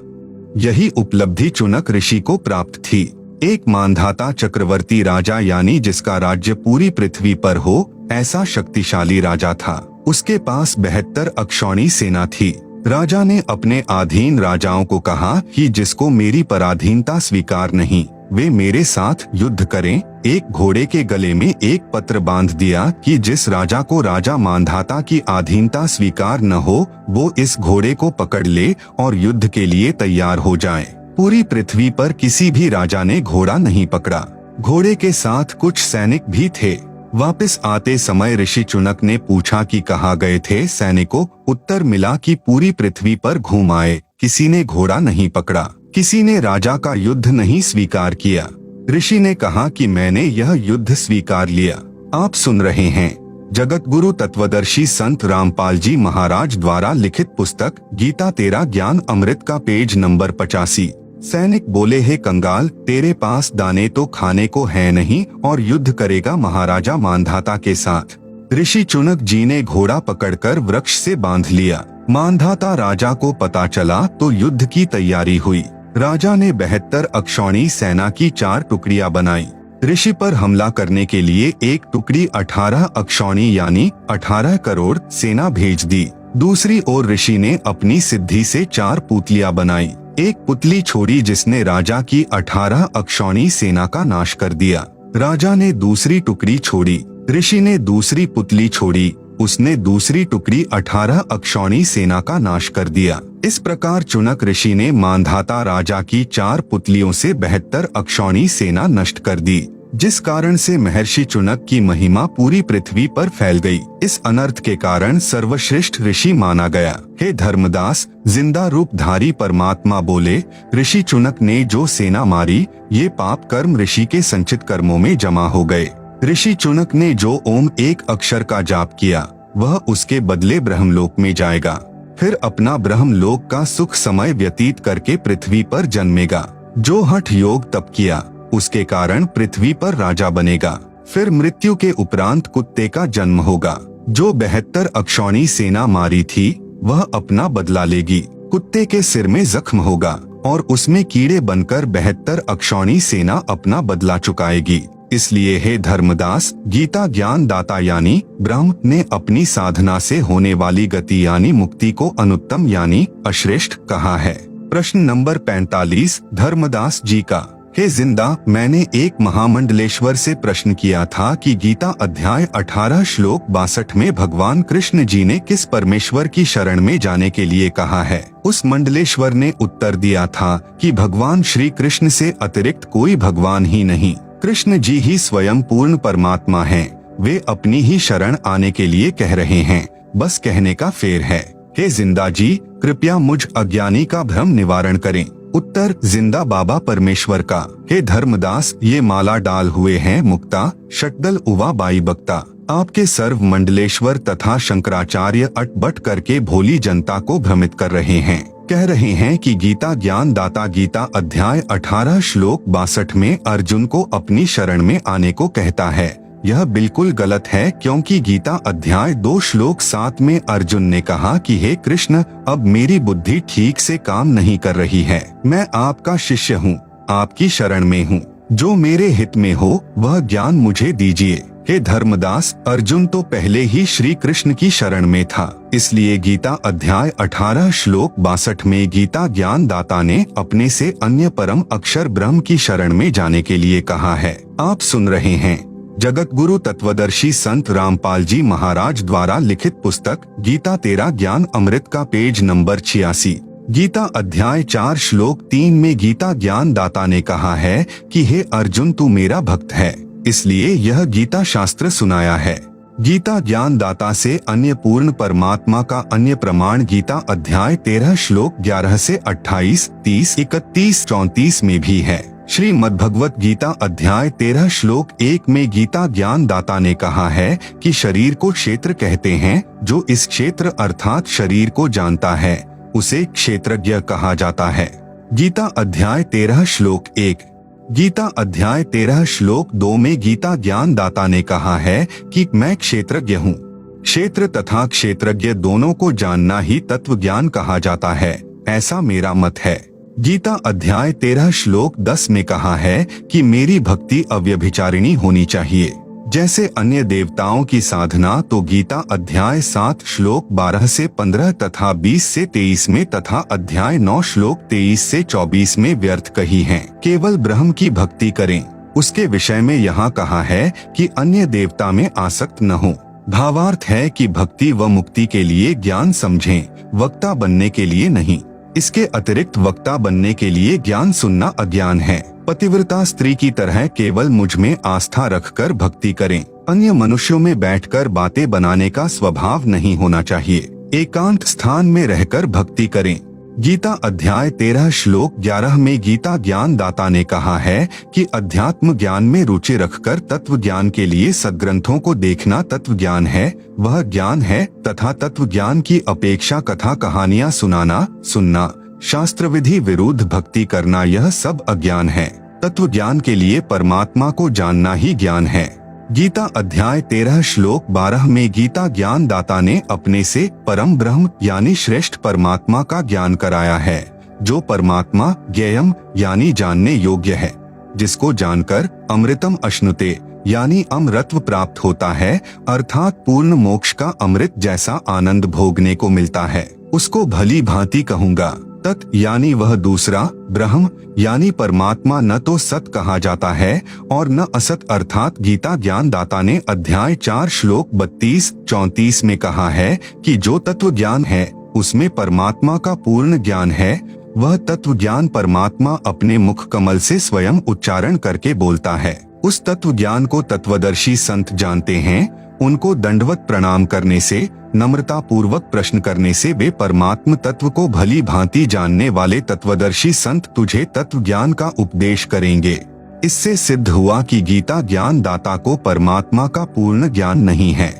S1: यही उपलब्धि चुनक ऋषि को प्राप्त थी। एक मानधाता चक्रवर्ती राजा यानी जिसका राज्य पूरी पृथ्वी पर हो, ऐसा शक्तिशाली राजा था। उसके पास 72 अक्षौणी सेना थी। राजा ने अपने अधीन राजाओं को कहा कि जिसको मेरी पराधीनता स्वीकार नहीं वे मेरे साथ युद्ध करें। एक घोड़े के गले में एक पत्र बांध दिया कि जिस राजा को राजा मानधाता की अधीनता स्वीकार न हो वो इस घोड़े को पकड़ ले और युद्ध के लिए तैयार हो जाए। पूरी पृथ्वी पर किसी भी राजा ने घोड़ा नहीं पकड़ा। घोड़े के साथ कुछ सैनिक भी थे। वापस आते समय ऋषि चुनक ने पूछा कि कहाँ गए थे सैनिकों। उत्तर मिला कि पूरी पृथ्वी पर घूम आए, किसी ने घोड़ा नहीं पकड़ा, किसी ने राजा का युद्ध नहीं स्वीकार किया। ऋषि ने कहा कि मैंने यह युद्ध स्वीकार लिया। आप सुन रहे हैं जगत गुरु तत्वदर्शी संत रामपाल जी महाराज द्वारा लिखित पुस्तक गीता तेरा ज्ञान अमृत का पेज नंबर 85। सैनिक बोले, हे कंगाल, तेरे पास दाने तो खाने को है नहीं और युद्ध करेगा महाराजा मानधाता के साथ। ऋषि चुनक जी ने घोड़ा पकड़कर वृक्ष से बांध लिया। मानधाता राजा को पता चला तो युद्ध की तैयारी हुई। राजा ने 72 अक्षौणी सेना की 4 टुकड़ियां बनाई। ऋषि पर हमला करने के लिए एक टुकड़ी 18 अक्षौणी यानी 18 करोड़ सेना भेज दी। दूसरी ओर ऋषि ने अपनी सिद्धि से 4 पुतलियां बनाई। एक पुतली छोड़ी जिसने राजा की 18 अक्षौणी सेना का नाश कर दिया। राजा ने दूसरी टुकड़ी छोड़ी। ऋषि ने दूसरी पुतली छोड़ी, उसने दूसरी टुकड़ी 18 अक्षौणी सेना का नाश कर दिया। इस प्रकार चुनक ऋषि ने मानधाता राजा की 4 पुतलियों से 72 अक्षौणी सेना नष्ट कर दी, जिस कारण से महर्षि चुनक की महिमा पूरी पृथ्वी पर फैल गई। इस अनर्थ के कारण सर्वश्रेष्ठ ऋषि माना गया। हे धर्मदास, जिंदा रूप धारी परमात्मा बोले, ऋषि चुनक ने जो सेना मारी ये पाप कर्म ऋषि के संचित कर्मों में जमा हो गए। ऋषि चुनक ने जो ओम एक अक्षर का जाप किया वह उसके बदले ब्रह्मलोक में जाएगा, फिर अपना ब्रह्मलोक का सुख समय व्यतीत करके पृथ्वी पर जन्मेगा। जो हठ योग तप किया उसके कारण पृथ्वी पर राजा बनेगा, फिर मृत्यु के उपरांत कुत्ते का जन्म होगा। जो 72 अक्षौणी सेना मारी थी वह अपना बदला लेगी। कुत्ते के सिर में जख्म होगा और उसमें कीड़े बनकर 72 अक्षौणी सेना अपना बदला चुकाएगी। इसलिए हे धर्मदास, गीता ज्ञान दाता यानी ब्रह्म ने अपनी साधना से होने वाली गति यानी मुक्ति को अनुत्तम यानी अश्रेष्ठ कहा है। प्रश्न नंबर 45 धर्मदास जी का, हे जिंदा, मैंने एक महामंडलेश्वर से प्रश्न किया था कि गीता अध्याय 18 श्लोक 62 में भगवान कृष्ण जी ने किस परमेश्वर की शरण में जाने के लिए कहा है। उस मंडलेश्वर ने उत्तर दिया था कि भगवान श्री कृष्ण से अतिरिक्त कोई भगवान ही नहीं, कृष्ण जी ही स्वयं पूर्ण परमात्मा हैं। वे अपनी ही शरण आने के लिए कह रहे हैं, बस कहने का फेर है। हे जिंदा जी, कृपया मुझ अज्ञानी का भ्रम निवारण करें। उत्तर, जिंदा बाबा परमेश्वर का। हे धर्मदास, ये माला डाल हुए हैं मुक्ता, शटदल उवा बाई बक्ता। आपके सर्व मंडलेश्वर तथा शंकराचार्य अटबट करके भोली जनता को भ्रमित कर रहे हैं। कह रहे हैं कि गीता ज्ञान दाता गीता अध्याय 18 श्लोक 62 में अर्जुन को अपनी शरण में आने को कहता है। यह बिल्कुल गलत है, क्योंकि गीता अध्याय 2 श्लोक 7 में अर्जुन ने कहा कि हे कृष्ण, अब मेरी बुद्धि ठीक से काम नहीं कर रही है। मैं आपका शिष्य हूँ, आपकी शरण में हूँ। जो मेरे हित में हो वह ज्ञान मुझे दीजिए। हे धर्मदास, अर्जुन तो पहले ही श्री कृष्ण की शरण में था, इसलिए गीता अध्याय 18 श्लोक 62 में गीता ज्ञान दाता ने अपने से अन्य परम अक्षर ब्रह्म की शरण में जाने के लिए कहा है। आप सुन रहे हैं जगत गुरु तत्वदर्शी संत रामपाल जी महाराज द्वारा लिखित पुस्तक गीता तेरा ज्ञान अमृत का पेज नंबर 86। गीता अध्याय 4 श्लोक 3 में गीता ज्ञान दाता ने कहा है कि हे अर्जुन, तू मेरा भक्त है, इसलिए यह गीता शास्त्र सुनाया है। गीता ज्ञान दाता से अन्य पूर्ण परमात्मा का अन्य प्रमाण गीता अध्याय 13 श्लोक 11 से 28, 30, 31, 34 में भी है। श्रीमद्भगवत गीता अध्याय 13 श्लोक 1 में गीता ज्ञान दाता ने कहा है कि शरीर को क्षेत्र कहते हैं। जो इस क्षेत्र अर्थात शरीर को जानता है उसे क्षेत्रज्ञ कहा जाता है। गीता अध्याय 13 श्लोक 1। गीता अध्याय 13 श्लोक 2 में गीता ज्ञान दाता ने कहा है कि मैं क्षेत्रज्ञ हूँ। क्षेत्र तथा क्षेत्रज्ञ दोनों को जानना ही तत्व ज्ञान कहा जाता है, ऐसा मेरा मत है। गीता अध्याय 13 श्लोक 10 में कहा है कि मेरी भक्ति अव्यभिचारिणी होनी चाहिए, जैसे अन्य देवताओं की साधना तो गीता अध्याय 7 श्लोक 12 से 15 तथा 20 से 23 में तथा अध्याय 9 श्लोक 23 से 24 में व्यर्थ कही है। केवल ब्रह्म की भक्ति करें। उसके विषय में यहाँ कहा है कि अन्य देवता में आसक्त न हो। भावार्थ है कि भक्ति व मुक्ति के लिए ज्ञान समझें, वक्ता बनने के लिए नहीं। इसके अतिरिक्त वक्ता बनने के लिए ज्ञान सुनना अज्ञान है। पतिव्रता स्त्री की तरह केवल मुझ में आस्था रखकर भक्ति करें। अन्य मनुष्यों में बैठकर बातें बनाने का स्वभाव नहीं होना चाहिए। एकांत स्थान में रहकर भक्ति करें। गीता अध्याय 13 श्लोक 11 में गीता ज्ञान दाता ने कहा है कि अध्यात्म ज्ञान में रुचि रखकर तत्व ज्ञान के लिए सद्ग्रंथों को देखना तत्व ज्ञान है, वह ज्ञान है। तथा तत्व ज्ञान की अपेक्षा कथा कहानियां सुनना, शास्त्र विधि विरुद्ध भक्ति करना, यह सब अज्ञान है। तत्व ज्ञान के लिए परमात्मा को जानना ही ज्ञान है। गीता अध्याय 13 श्लोक 12 में गीता ज्ञान दाता ने अपने से परम ब्रह्म यानी श्रेष्ठ परमात्मा का ज्ञान कराया है, जो परमात्मा ज्ञेयम यानी जानने योग्य है, जिसको जानकर अमृतम अश्नुते यानी अमृतत्व प्राप्त होता है, अर्थात पूर्ण मोक्ष का अमृत जैसा आनंद भोगने को मिलता है, उसको भली भांति कहूँगा। तत् यानी वह दूसरा, ब्रह्म यानी परमात्मा न तो सत कहा जाता है और न असत, अर्थात गीता ज्ञान दाता ने अध्याय 4 श्लोक 32-34 में कहा है कि जो तत्व ज्ञान है उसमें परमात्मा का पूर्ण ज्ञान है। वह तत्व ज्ञान परमात्मा अपने मुख कमल से स्वयं उच्चारण करके बोलता है। उस तत्व ज्ञान को तत्वदर्शी संत जानते हैं। उनको दंडवत प्रणाम करने से, नम्रता पूर्वक प्रश्न करने से वे परमात्म तत्व को भली भांति जानने वाले तत्वदर्शी संत तुझे तत्व ज्ञान का उपदेश करेंगे। इससे सिद्ध हुआ कि गीता ज्ञान दाता को परमात्मा का पूर्ण ज्ञान नहीं है,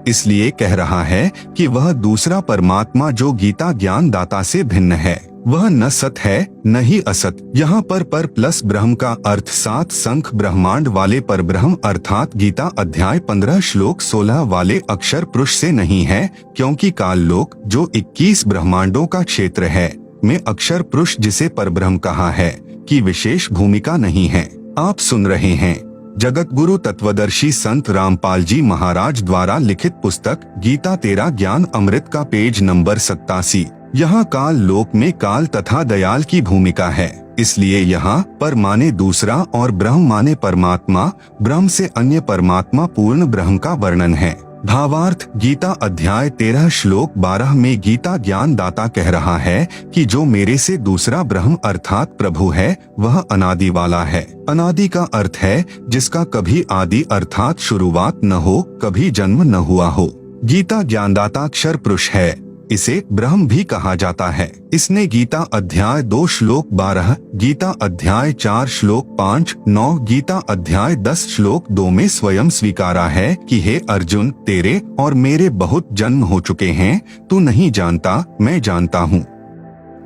S1: इसलिए कह रहा है कि वह दूसरा परमात्मा जो गीता ज्ञान दाता से भिन्न है वह न सत है न ही असत। यहाँ पर प्लस ब्रह्म का अर्थ 7 संख ब्रह्मांड वाले पर ब्रह्म अर्थात गीता अध्याय 15 श्लोक 16 वाले अक्षर पुरुष से नहीं है, क्योंकि काल लोक जो 21 ब्रह्मांडों का क्षेत्र है में अक्षर पुरुष जिसे परब्रह्म कहा है की विशेष भूमिका नहीं है। आप सुन रहे हैं जगत गुरु तत्वदर्शी संत रामपाल जी महाराज द्वारा लिखित पुस्तक गीता तेरा ज्ञान अमृत का पेज नंबर 87। यहाँ काल लोक में काल तथा दयाल की भूमिका है, इसलिए यहाँ पर माने दूसरा और ब्रह्म माने परमात्मा, ब्रह्म से अन्य परमात्मा पूर्ण ब्रह्म का वर्णन है। भावार्थ, गीता अध्याय 13 श्लोक 12 में गीता ज्ञान दाता कह रहा है कि जो मेरे से दूसरा ब्रह्म अर्थात प्रभु है वह अनादि वाला है। अनादि का अर्थ है जिसका कभी आदि अर्थात शुरुआत न हो, कभी जन्म न हुआ हो। गीता ज्ञानदाता अक्षर पुरुष है, इसे ब्रह्म भी कहा जाता है। इसने गीता अध्याय 2 श्लोक 12, गीता अध्याय 4 श्लोक 5, 9, गीता अध्याय 10 श्लोक 2 में स्वयं स्वीकारा है कि हे अर्जुन, तेरे और मेरे बहुत जन्म हो चुके हैं, तू नहीं जानता, मैं जानता हूँ।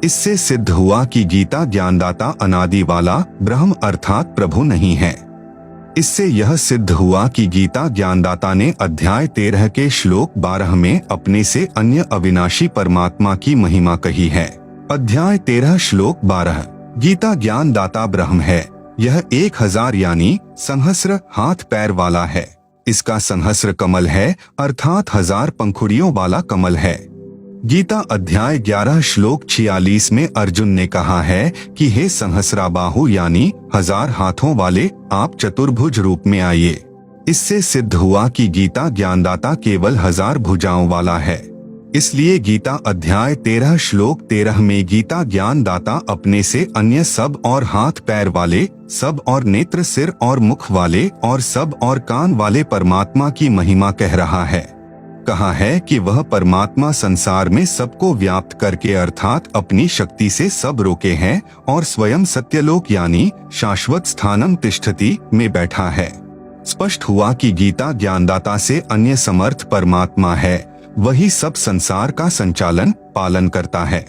S1: इससे सिद्ध हुआ कि गीता ज्ञानदाता अनादि वाला ब्रह्म अर्थात प्रभु नहीं है। इससे यह सिद्ध हुआ कि गीता ज्ञानदाता ने अध्याय 13 के श्लोक 12 में अपने से अन्य अविनाशी परमात्मा की महिमा कही है। अध्याय 13 श्लोक 12, गीता ज्ञानदाता ब्रह्म है। यह 1000 यानी सहस्र हाथ पैर वाला है। इसका सहस्र कमल है अर्थात 1000 पंखुड़ियों वाला कमल है। गीता अध्याय 11 श्लोक 46 में अर्जुन ने कहा है कि हे सहस्राबाहु यानी 1000 हाथों वाले, आप चतुर्भुज रूप में आइए। इससे सिद्ध हुआ कि गीता ज्ञानदाता केवल 1000 भुजाओं वाला है। इसलिए गीता अध्याय 13 श्लोक 13 में गीता ज्ञानदाता अपने से अन्य सब और हाथ पैर वाले, सब और नेत्र सिर और मुख वाले और सब और कान वाले परमात्मा की महिमा कह रहा है। कहा है कि वह परमात्मा संसार में सबको व्याप्त करके अर्थात अपनी शक्ति से सब रोके हैं और स्वयं सत्यलोक यानी शाश्वत स्थानम तिष्ठति में बैठा है। स्पष्ट हुआ कि गीता ज्ञानदाता से अन्य समर्थ परमात्मा है, वही सब संसार का संचालन पालन करता है।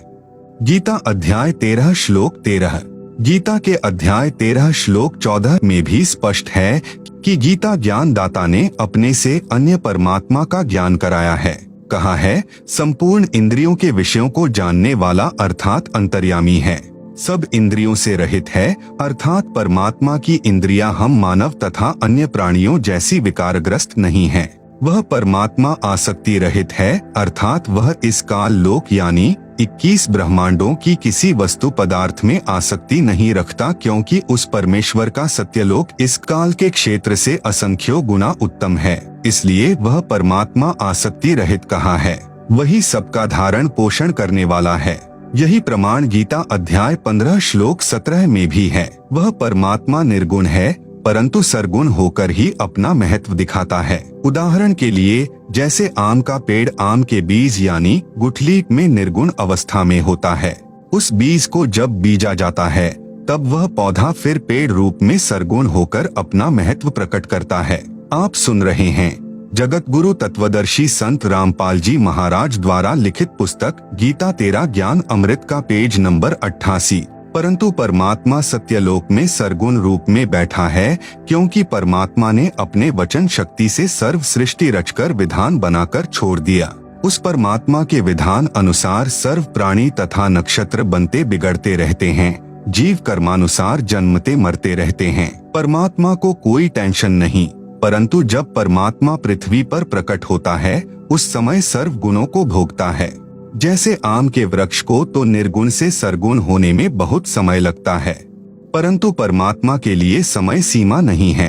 S1: गीता अध्याय 13 श्लोक 13, गीता के अध्याय 13 श्लोक 14 में भी स्पष्ट है कि गीता ज्ञानदाता ने अपने से अन्य परमात्मा का ज्ञान कराया है। कहा है, संपूर्ण इंद्रियों के विषयों को जानने वाला अर्थात अंतर्यामी है, सब इंद्रियों से रहित है अर्थात परमात्मा की इंद्रियां हम मानव तथा अन्य प्राणियों जैसी विकारग्रस्त नहीं है। वह परमात्मा आसक्ति रहित है अर्थात वह इस काल लोक यानी 21 ब्रह्मांडों की किसी वस्तु पदार्थ में आसक्ति नहीं रखता, क्योंकि उस परमेश्वर का सत्यलोक इस काल के क्षेत्र से असंख्यों गुना उत्तम है। इसलिए वह परमात्मा आसक्ति रहित कहा है, वही सबका धारण पोषण करने वाला है। यही प्रमाण गीता अध्याय 15 श्लोक 17 में भी है। वह परमात्मा निर्गुण है परंतु सरगुण होकर ही अपना महत्व दिखाता है। उदाहरण के लिए जैसे आम का पेड़ आम के बीज यानी गुठली में निर्गुण अवस्था में होता है, उस बीज को जब बीजा जाता है तब वह पौधा फिर पेड़ रूप में सरगुण होकर अपना महत्व प्रकट करता है। आप सुन रहे हैं जगत गुरु तत्वदर्शी संत रामपाल जी महाराज द्वारा लिखित पुस्तक गीता तेरा ज्ञान अमृत का पेज नंबर 88। परंतु परमात्मा सत्यलोक में सरगुण रूप में बैठा है, क्योंकि परमात्मा ने अपने वचन शक्ति से सर्व सृष्टि रचकर विधान बनाकर छोड़ दिया। उस परमात्मा के विधान अनुसार सर्व प्राणी तथा नक्षत्र बनते बिगड़ते रहते हैं, जीव कर्मानुसार जन्मते मरते रहते हैं। परमात्मा को कोई टेंशन नहीं, परंतु जब परमात्मा पृथ्वी पर प्रकट होता है उस समय सर्व गुणों को भोगता है। जैसे आम के वृक्ष को तो निर्गुण से सरगुण होने में बहुत समय लगता है, परंतु परमात्मा के लिए समय सीमा नहीं है।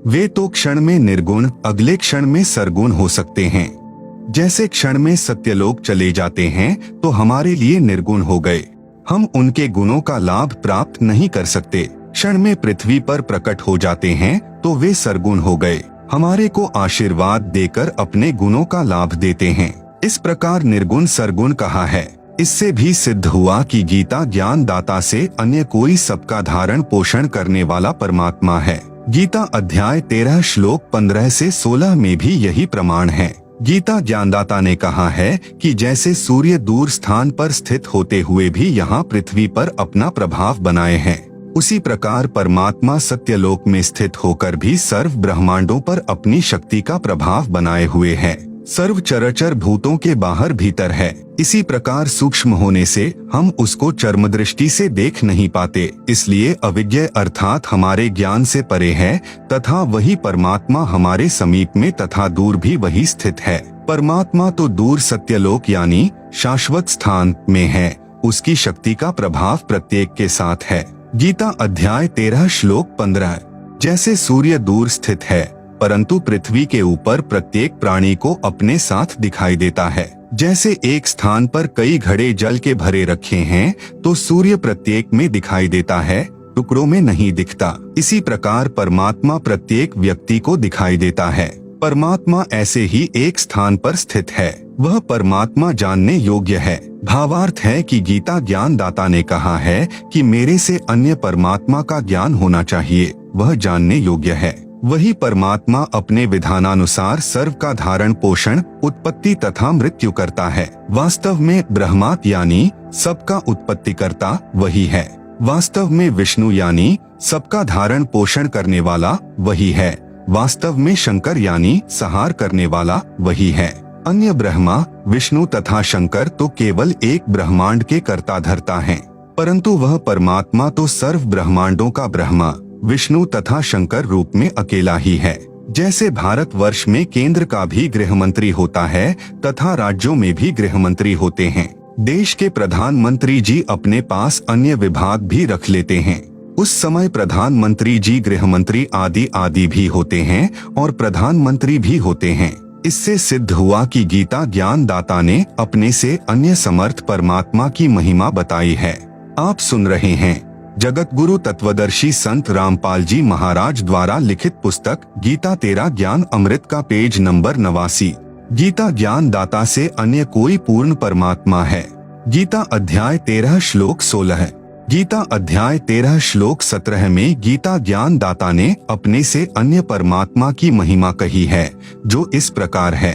S1: वे तो क्षण में निर्गुण अगले क्षण में सरगुण हो सकते हैं। जैसे क्षण में सत्यलोक चले जाते हैं तो हमारे लिए निर्गुण हो गए, हम उनके गुणों का लाभ प्राप्त नहीं कर सकते। क्षण में पृथ्वी पर प्रकट हो जाते हैं तो वे सरगुण हो गए, हमारे को आशीर्वाद देकर अपने गुणों का लाभ देते हैं। इस प्रकार निर्गुण सरगुण कहा है। इससे भी सिद्ध हुआ कि गीता ज्ञान दाता से अन्य कोई सबका धारण पोषण करने वाला परमात्मा है। गीता अध्याय 13 श्लोक 15 से 16 में भी यही प्रमाण है। गीता ज्ञानदाता ने कहा है कि जैसे सूर्य दूर स्थान पर स्थित होते हुए भी यहाँ पृथ्वी पर अपना प्रभाव बनाए हैं, उसी प्रकार परमात्मा सत्यलोक में स्थित होकर भी सर्व ब्रह्मांडों पर अपनी शक्ति का प्रभाव बनाए हुए है। सर्व चराचर भूतों के बाहर भीतर है। इसी प्रकार सूक्ष्म होने से हम उसको चर्म दृष्टि से देख नहीं पाते, इसलिए अविज्ञ अर्थात हमारे ज्ञान से परे है तथा वही परमात्मा हमारे समीप में तथा दूर भी वही स्थित है। परमात्मा तो दूर सत्यलोक यानी शाश्वत स्थान में है, उसकी शक्ति का प्रभाव प्रत्येक के साथ है। गीता अध्याय 13 श्लोक 15। जैसे सूर्य दूर स्थित है परंतु पृथ्वी के ऊपर प्रत्येक प्राणी को अपने साथ दिखाई देता है। जैसे एक स्थान पर कई घड़े जल के भरे रखे हैं तो सूर्य प्रत्येक में दिखाई देता है, टुकड़ों में नहीं दिखता। इसी प्रकार परमात्मा प्रत्येक व्यक्ति को दिखाई देता है। परमात्मा ऐसे ही एक स्थान पर स्थित है, वह परमात्मा जानने योग्य है। भावार्थ है कि गीता ज्ञान दाता ने कहा है कि मेरे से अन्य परमात्मा का ज्ञान होना चाहिए, वह जानने योग्य है। वही परमात्मा अपने विधानानुसार सर्व का धारण पोषण उत्पत्ति तथा मृत्यु करता है। वास्तव में ब्रह्मात यानी सबका उत्पत्ति करता वही है। वास्तव में विष्णु यानी सबका धारण पोषण करने वाला वही है। वास्तव में शंकर यानी संहार करने वाला वही है। अन्य ब्रह्मा विष्णु तथा शंकर तो केवल एक ब्रह्मांड के कर्ता धर्ता हैं, परंतु वह परमात्मा तो सर्व ब्रह्मांडों का ब्रह्मा विष्णु तथा शंकर रूप में अकेला ही है। जैसे भारत वर्ष में केंद्र का भी गृह मंत्री होता है तथा राज्यों में भी गृह मंत्री होते हैं। देश के प्रधानमंत्री जी अपने पास अन्य विभाग भी रख लेते हैं। उस समय प्रधानमंत्री जी गृह मंत्री आदि भी होते हैं और प्रधानमंत्री भी होते हैं। इससे सिद्ध हुआ कि गीता ज्ञान दाता ने अपने से अन्य समर्थ परमात्मा की महिमा बताई है। आप सुन रहे हैं जगत गुरु तत्वदर्शी संत रामपाल जी महाराज द्वारा लिखित पुस्तक गीता तेरा ज्ञान अमृत का पेज नंबर 89। गीता ज्ञान दाता से अन्य कोई पूर्ण परमात्मा है। गीता अध्याय 13 श्लोक 16। गीता अध्याय 13 श्लोक 17 में गीता ज्ञान दाता ने अपने से अन्य परमात्मा की महिमा कही है, जो इस प्रकार है।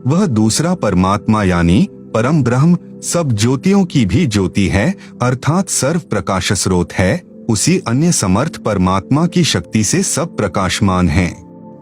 S1: वह दूसरा परमात्मा यानी परम ब्रह्म सब ज्योतियों की भी ज्योति है अर्थात सर्व प्रकाश स्रोत है। उसी अन्य समर्थ परमात्मा की शक्ति से सब प्रकाशमान हैं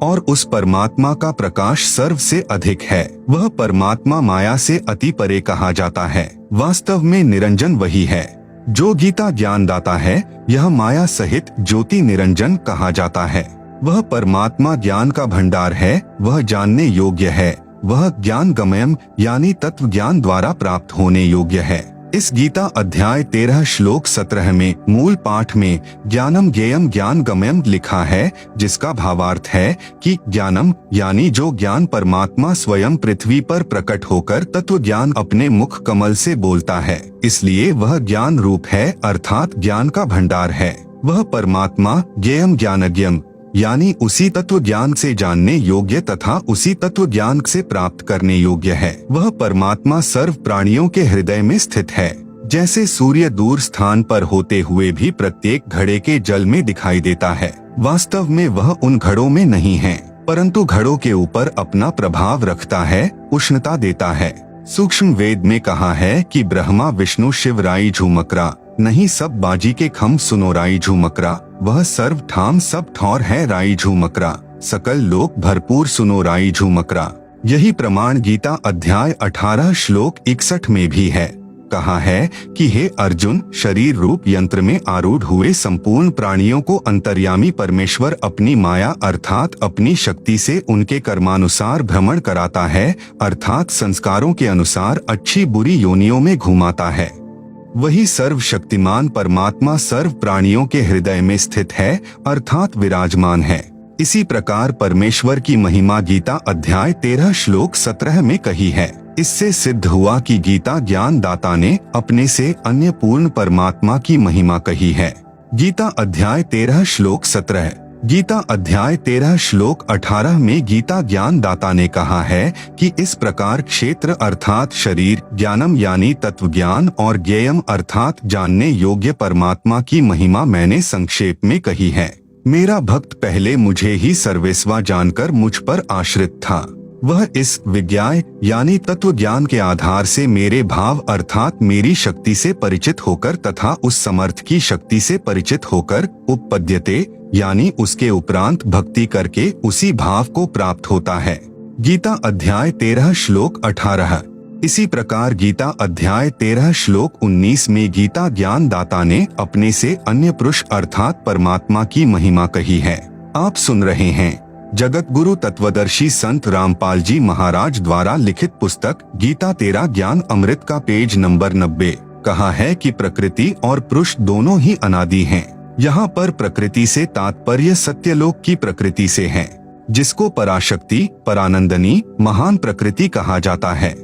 S1: और उस परमात्मा का प्रकाश सर्व से अधिक है। वह परमात्मा माया से अति परे कहा जाता है। वास्तव में निरंजन वही है जो गीता ज्ञान दाता है। यह माया सहित ज्योति निरंजन कहा जाता है। वह परमात्मा ज्ञान का भंडार है, वह जानने योग्य है। वह ज्ञान गमयम यानी तत्व ज्ञान द्वारा प्राप्त होने योग्य है। इस गीता अध्याय 13 श्लोक 17 में मूल पाठ में ज्ञानम ज्ञेयम ज्ञान गमयम लिखा है, जिसका भावार्थ है कि ज्ञानम यानी जो ज्ञान परमात्मा स्वयं पृथ्वी पर प्रकट होकर तत्व ज्ञान अपने मुख कमल से बोलता है, इसलिए वह ज्ञान रूप है अर्थात ज्ञान का भंडार है। वह परमात्मा ज्ञेयम ज्ञानज्ञम यानी उसी तत्व ज्ञान से जानने योग्य तथा उसी तत्व ज्ञान से प्राप्त करने योग्य है। वह परमात्मा सर्व प्राणियों के हृदय में स्थित है। जैसे सूर्य दूर स्थान पर होते हुए भी प्रत्येक घड़े के जल में दिखाई देता है, वास्तव में वह उन घड़ों में नहीं है, परंतु घड़ों के ऊपर अपना प्रभाव रखता है, उष्णता देता है। सूक्ष्म वेद में कहा है कि ब्रह्मा विष्णु शिव राई झूमकरा, नहीं सब बाजी के खम सुनो राई झूमकरा। वह सर्व ठाम सब ठौर है राई झूमकरा, सकल लोक भरपूर सुनो राई झूमकरा। यही प्रमाण गीता अध्याय 18 श्लोक 61 में भी है। कहा है कि हे अर्जुन, शरीर रूप यंत्र में आरूढ़ हुए संपूर्ण प्राणियों को अंतर्यामी परमेश्वर अपनी माया अर्थात अपनी शक्ति से उनके कर्मानुसार भ्रमण कराता है, अर्थात संस्कारों के अनुसार अच्छी बुरी योनियों में घुमाता है। वही सर्वशक्तिमान परमात्मा सर्व प्राणियों के हृदय में स्थित है अर्थात विराजमान है। इसी प्रकार परमेश्वर की महिमा गीता अध्याय 13 श्लोक 17 में कही है। इससे सिद्ध हुआ कि गीता ज्ञान दाता ने अपने से अन्य पूर्ण परमात्मा की महिमा कही है। गीता अध्याय 13 श्लोक 17। गीता अध्याय 13 श्लोक 18 में गीता ज्ञान दाता ने कहा है कि इस प्रकार क्षेत्र अर्थात शरीर, ज्ञानम यानी तत्व ज्ञान और ज्ञेयम अर्थात जानने योग्य परमात्मा की महिमा मैंने संक्षेप में कही है। मेरा भक्त पहले मुझे ही सर्वेस्वा जानकर मुझ पर आश्रित था। वह इस विज्ञाय यानी तत्व ज्ञान के आधार से मेरे भाव अर्थात मेरी शक्ति से परिचित होकर तथा उस समर्थ की शक्ति से परिचित होकर उपपद्यते यानी उसके उपरांत भक्ति करके उसी भाव को प्राप्त होता है। गीता अध्याय 13 श्लोक 18। इसी प्रकार गीता अध्याय 13 श्लोक 19 में गीता ज्ञान दाता ने अपने से अन्य पुरुष अर्थात परमात्मा की महिमा कही है। आप सुन रहे हैं जगत गुरु तत्वदर्शी संत रामपाल जी महाराज द्वारा लिखित पुस्तक गीता 13 ज्ञान अमृत का पेज नंबर 90। कहा है कि प्रकृति और पुरुष दोनों ही अनादि हैं। यहाँ पर प्रकृति से तात्पर्य सत्यलोक की प्रकृति से है, जिसको पराशक्ति, परानंदनी, महान प्रकृति कहा जाता है।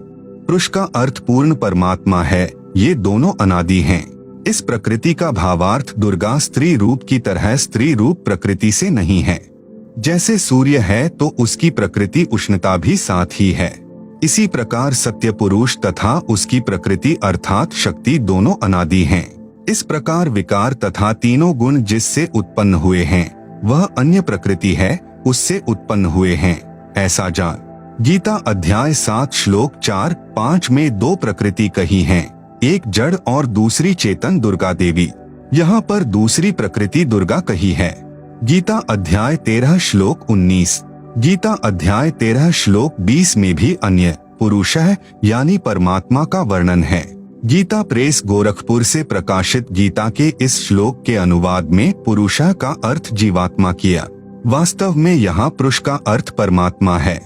S1: पुरुष का अर्थ पूर्ण परमात्मा है। ये दोनों अनादि हैं। इस प्रकृति का भावार्थ दुर्गा स्त्री रूप की तरह स्त्री रूप प्रकृति से नहीं है। जैसे सूर्य है तो उसकी प्रकृति उष्णता भी साथ ही है, इसी प्रकार सत्य पुरुष तथा उसकी प्रकृति अर्थात शक्ति दोनों अनादि हैं। इस प्रकार विकार तथा तीनों गुण जिससे उत्पन्न हुए हैं वह अन्य प्रकृति है, उससे उत्पन्न हुए हैं, ऐसा जान। गीता अध्याय 7 श्लोक 4-5 में दो प्रकृति कही हैं, एक जड़ और दूसरी चेतन दुर्गा देवी। यहाँ पर दूसरी प्रकृति दुर्गा कही है। गीता अध्याय 13 श्लोक 19। गीता अध्याय 13 श्लोक 20 में भी अन्य पुरुषः यानी परमात्मा का वर्णन है। गीता प्रेस गोरखपुर से प्रकाशित गीता के इस श्लोक के अनुवाद में पुरुषः का अर्थ जीवात्मा किया। वास्तव में यहाँ पुरुष का अर्थ परमात्मा है।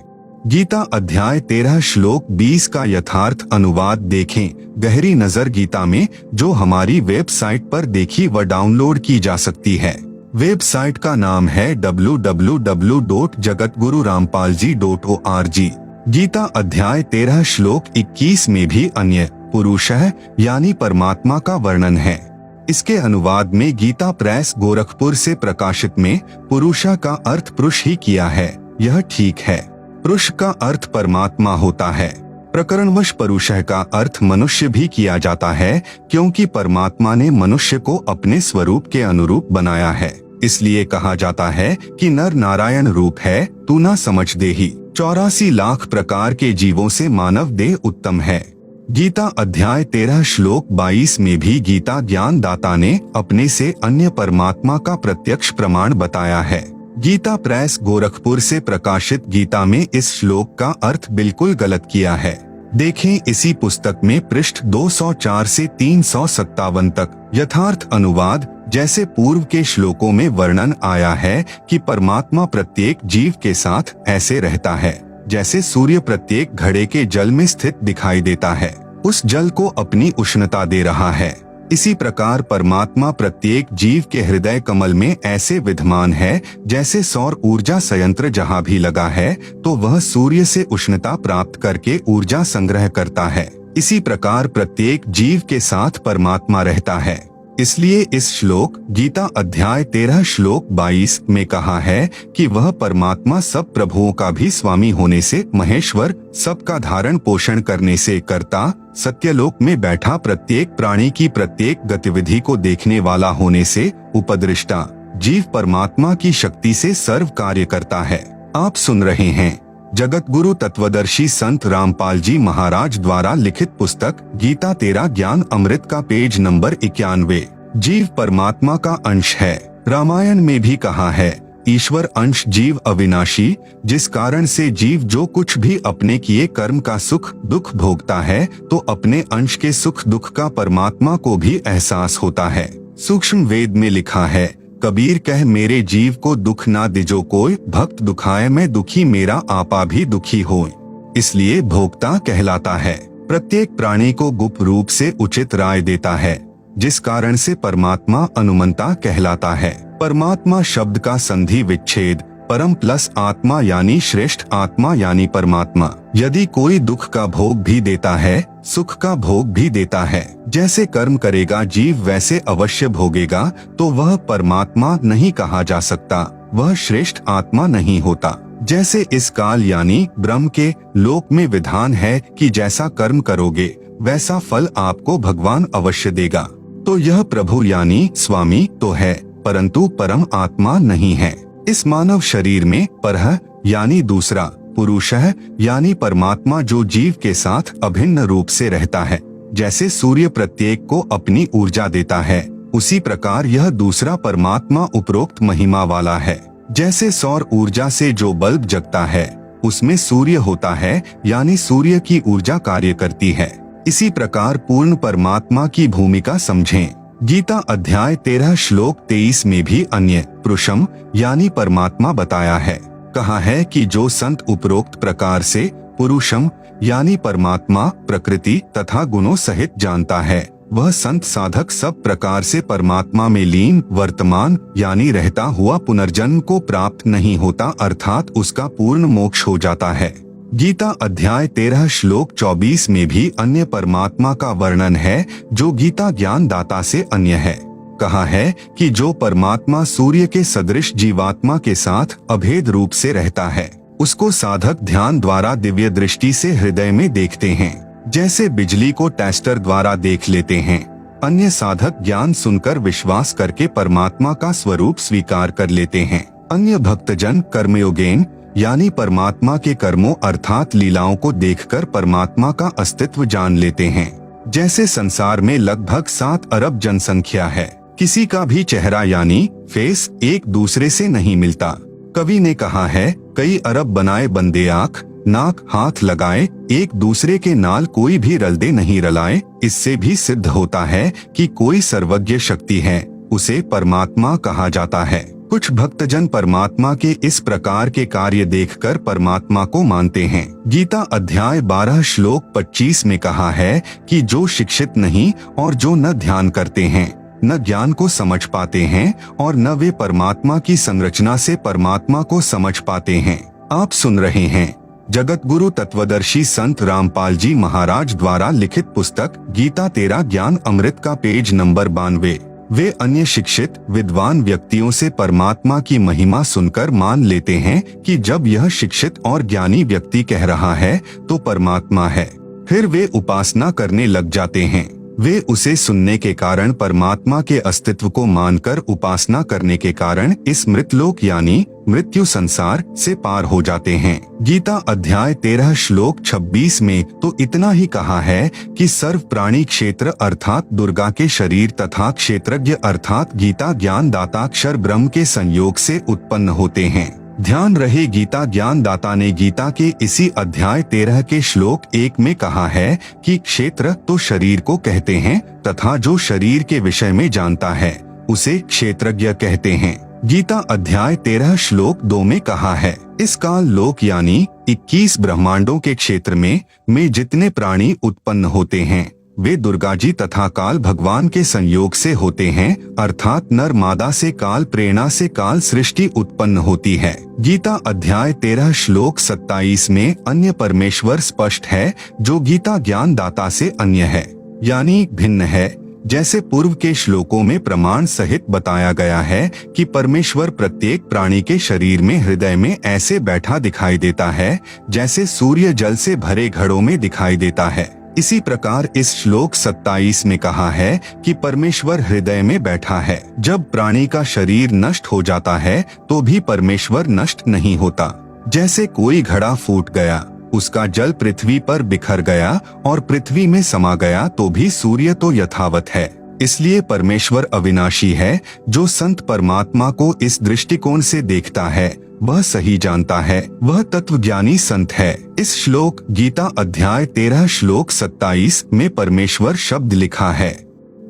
S1: गीता अध्याय 13 श्लोक 20 का यथार्थ अनुवाद देखें गहरी नजर गीता में, जो हमारी वेबसाइट पर देखी व डाउनलोड की जा सकती है। वेबसाइट का नाम है www.jagatgururampalji.org। गीता अध्याय 13 श्लोक 21 में भी अन्य पुरुषः यानी परमात्मा का वर्णन है। इसके अनुवाद में गीता प्रेस गोरखपुर से प्रकाशित में पुरुषः का अर्थ पुरुष ही किया है। यह ठीक है। पुरुष का अर्थ परमात्मा होता है। प्रकरणवश पुरुषः का अर्थ मनुष्य भी किया जाता है, क्योंकि परमात्मा ने मनुष्य को अपने स्वरूप के अनुरूप बनाया है। इसलिए कहा जाता है कि नर नारायण रूप है, तू ना समझ देही। 84 लाख प्रकार के जीवों से मानव देह उत्तम है। गीता अध्याय 13 श्लोक 22 में भी गीता ज्ञान दाता ने अपने से अन्य परमात्मा का प्रत्यक्ष प्रमाण बताया है। गीता प्रेस गोरखपुर से प्रकाशित गीता में इस श्लोक का अर्थ बिल्कुल गलत किया है। देखें इसी पुस्तक में पृष्ठ 204 से 357 तक यथार्थ अनुवाद। जैसे पूर्व के श्लोकों में वर्णन आया है कि परमात्मा प्रत्येक जीव के साथ ऐसे रहता है जैसे सूर्य प्रत्येक घड़े के जल में स्थित दिखाई देता है, उस जल को अपनी उष्णता दे रहा है। इसी प्रकार परमात्मा प्रत्येक जीव के हृदय कमल में ऐसे विद्यमान है जैसे सौर ऊर्जा संयंत्र जहाँ भी लगा है तो वह सूर्य से उष्णता प्राप्त करके ऊर्जा संग्रह करता है। इसी प्रकार प्रत्येक जीव के साथ परमात्मा रहता है। इसलिए इस श्लोक गीता अध्याय 13 श्लोक 22 में कहा है कि वह परमात्मा सब प्रभुओं का भी स्वामी होने से महेश्वर, सबका धारण पोषण करने से कर्ता, सत्यलोक में बैठा प्रत्येक प्राणी की प्रत्येक गतिविधि को देखने वाला होने से उपदृष्टा, जीव परमात्मा की शक्ति से सर्व कार्य करता है। आप सुन रहे हैं जगत गुरु तत्वदर्शी संत रामपाल जी महाराज द्वारा लिखित पुस्तक गीता 13 ज्ञान अमृत का पेज नंबर 91। जीव परमात्मा का अंश है। रामायण में भी कहा है, ईश्वर अंश जीव अविनाशी, जिस कारण से जीव जो कुछ भी अपने किए कर्म का सुख दुख भोगता है तो अपने अंश के सुख दुख का परमात्मा को भी एहसास होता है। सूक्ष्म वेद में लिखा है, कबीर कह मेरे जीव को दुख ना दिजो कोई, भक्त दुखाए मैं दुखी मेरा आपा भी दुखी होए। इसलिए भोक्ता कहलाता है। प्रत्येक प्राणी को गुप्त रूप से उचित राय देता है, जिस कारण से परमात्मा अनुमंता कहलाता है। परमात्मा शब्द का संधि विच्छेद परम प्लस आत्मा यानी श्रेष्ठ आत्मा यानी परमात्मा। यदि कोई दुख का भोग भी देता है, सुख का भोग भी देता है, जैसे कर्म करेगा जीव वैसे अवश्य भोगेगा, तो वह परमात्मा नहीं कहा जा सकता, वह श्रेष्ठ आत्मा नहीं होता। जैसे इस काल यानी ब्रह्म के लोक में विधान है कि जैसा कर्म करोगे वैसा फल आपको भगवान अवश्य देगा, तो यह प्रभु यानी स्वामी तो है, परंतु परम आत्मा नहीं है। इस मानव शरीर में परह यानी दूसरा, पुरुषः यानी परमात्मा जो जीव के साथ अभिन्न रूप से रहता है। जैसे सूर्य प्रत्येक को अपनी ऊर्जा देता है, उसी प्रकार यह दूसरा परमात्मा उपरोक्त महिमा वाला है। जैसे सौर ऊर्जा से जो बल्ब जगता है, उसमें सूर्य होता है, यानी सूर्य की ऊर्जा कार्य करती है। इसी प्रकार पूर्ण परमात्मा की भूमिका समझें। गीता अध्याय 13 श्लोक 23 में भी अन्य पुरुषम यानी परमात्मा बताया है। कहा है कि जो संत उपरोक्त प्रकार से पुरुषम यानी परमात्मा प्रकृति तथा गुणों सहित जानता है, वह संत साधक सब प्रकार से परमात्मा में लीन वर्तमान यानी रहता हुआ पुनर्जन्म को प्राप्त नहीं होता, अर्थात उसका पूर्ण मोक्ष हो जाता है। गीता अध्याय 13 श्लोक 24 में भी अन्य परमात्मा का वर्णन है, जो गीता ज्ञान दाता से अन्य है। कहा है कि जो परमात्मा सूर्य के सदृश जीवात्मा के साथ अभेद रूप से रहता है, उसको साधक ध्यान द्वारा दिव्य दृष्टि से हृदय में देखते हैं, जैसे बिजली को टेस्टर द्वारा देख लेते हैं। अन्य साधक ज्ञान सुनकर विश्वास करके परमात्मा का स्वरूप स्वीकार कर लेते हैं। अन्य भक्तजन कर्मयोगेन यानी परमात्मा के कर्मों अर्थात लीलाओं को देखकर परमात्मा का अस्तित्व जान लेते हैं। जैसे संसार में लगभग 7 अरब जनसंख्या है, किसी का भी चेहरा यानी फेस एक दूसरे से नहीं मिलता। कवि ने कहा है, कई अरब बनाए बंदे आँख नाक हाथ लगाए, एक दूसरे के नाल कोई भी रलदे नहीं रलाए। इससे भी सिद्ध होता है कि कोई सर्वज्ञ शक्ति है, उसे परमात्मा कहा जाता है। कुछ भक्तजन परमात्मा के इस प्रकार के कार्य देखकर परमात्मा को मानते हैं। गीता अध्याय 12 श्लोक 25 में कहा है कि जो शिक्षित नहीं और जो न ध्यान करते हैं, न ज्ञान को समझ पाते हैं और न वे परमात्मा की संरचना से परमात्मा को समझ पाते हैं। आप सुन रहे हैं जगत गुरु तत्वदर्शी संत रामपाल जी महाराज द्वारा लिखित पुस्तक गीता तेरा ज्ञान अमृत का पेज नंबर 92। वे अन्य शिक्षित विद्वान व्यक्तियों से परमात्मा की महिमा सुनकर मान लेते हैं कि जब यह शिक्षित और ज्ञानी व्यक्ति कह रहा है तो परमात्मा है। फिर वे उपासना करने लग जाते हैं। वे उसे सुनने के कारण परमात्मा के अस्तित्व को मानकर उपासना करने के कारण इस मृतलोक यानी मृत्यु संसार से पार हो जाते हैं। गीता अध्याय 13 श्लोक 26 में तो इतना ही कहा है कि सर्व प्राणी क्षेत्र अर्थात दुर्गा के शरीर तथा क्षेत्रज्ञ अर्थात गीता ज्ञान दाता अक्षर ब्रह्म के संयोग से उत्पन्न होते हैं। ध्यान रहे, गीता ज्ञान दाता ने गीता के इसी अध्याय 13 के श्लोक 1 में कहा है कि क्षेत्र तो शरीर को कहते हैं तथा जो शरीर के विषय में जानता है उसे क्षेत्रज्ञ कहते हैं। गीता अध्याय 13 श्लोक 2 में कहा है, इस काल लोक यानी 21 ब्रह्मांडों के क्षेत्र में जितने प्राणी उत्पन्न होते हैं वे दुर्गा जी तथा काल भगवान के संयोग से होते हैं, अर्थात नर मादा से काल प्रेरणा से काल सृष्टि उत्पन्न होती है। गीता अध्याय 13 श्लोक 27 में अन्य परमेश्वर स्पष्ट है, जो गीता ज्ञान दाता से अन्य है यानी भिन्न है। जैसे पूर्व के श्लोकों में प्रमाण सहित बताया गया है कि परमेश्वर प्रत्येक प्राणी के शरीर में हृदय में ऐसे बैठा दिखाई देता है जैसे सूर्य जल से भरे घड़ों में दिखाई देता है। इसी प्रकार इस श्लोक 27 में कहा है कि परमेश्वर हृदय में बैठा है। जब प्राणी का शरीर नष्ट हो जाता है तो भी परमेश्वर नष्ट नहीं होता। जैसे कोई घड़ा फूट गया, उसका जल पृथ्वी पर बिखर गया और पृथ्वी में समा गया तो भी सूर्य तो यथावत है। इसलिए परमेश्वर अविनाशी है। जो संत परमात्मा को इस दृष्टिकोण से देखता है वह सही जानता है, वह तत्वज्ञानी संत है। इस श्लोक गीता अध्याय 13 श्लोक 27 में परमेश्वर शब्द लिखा है,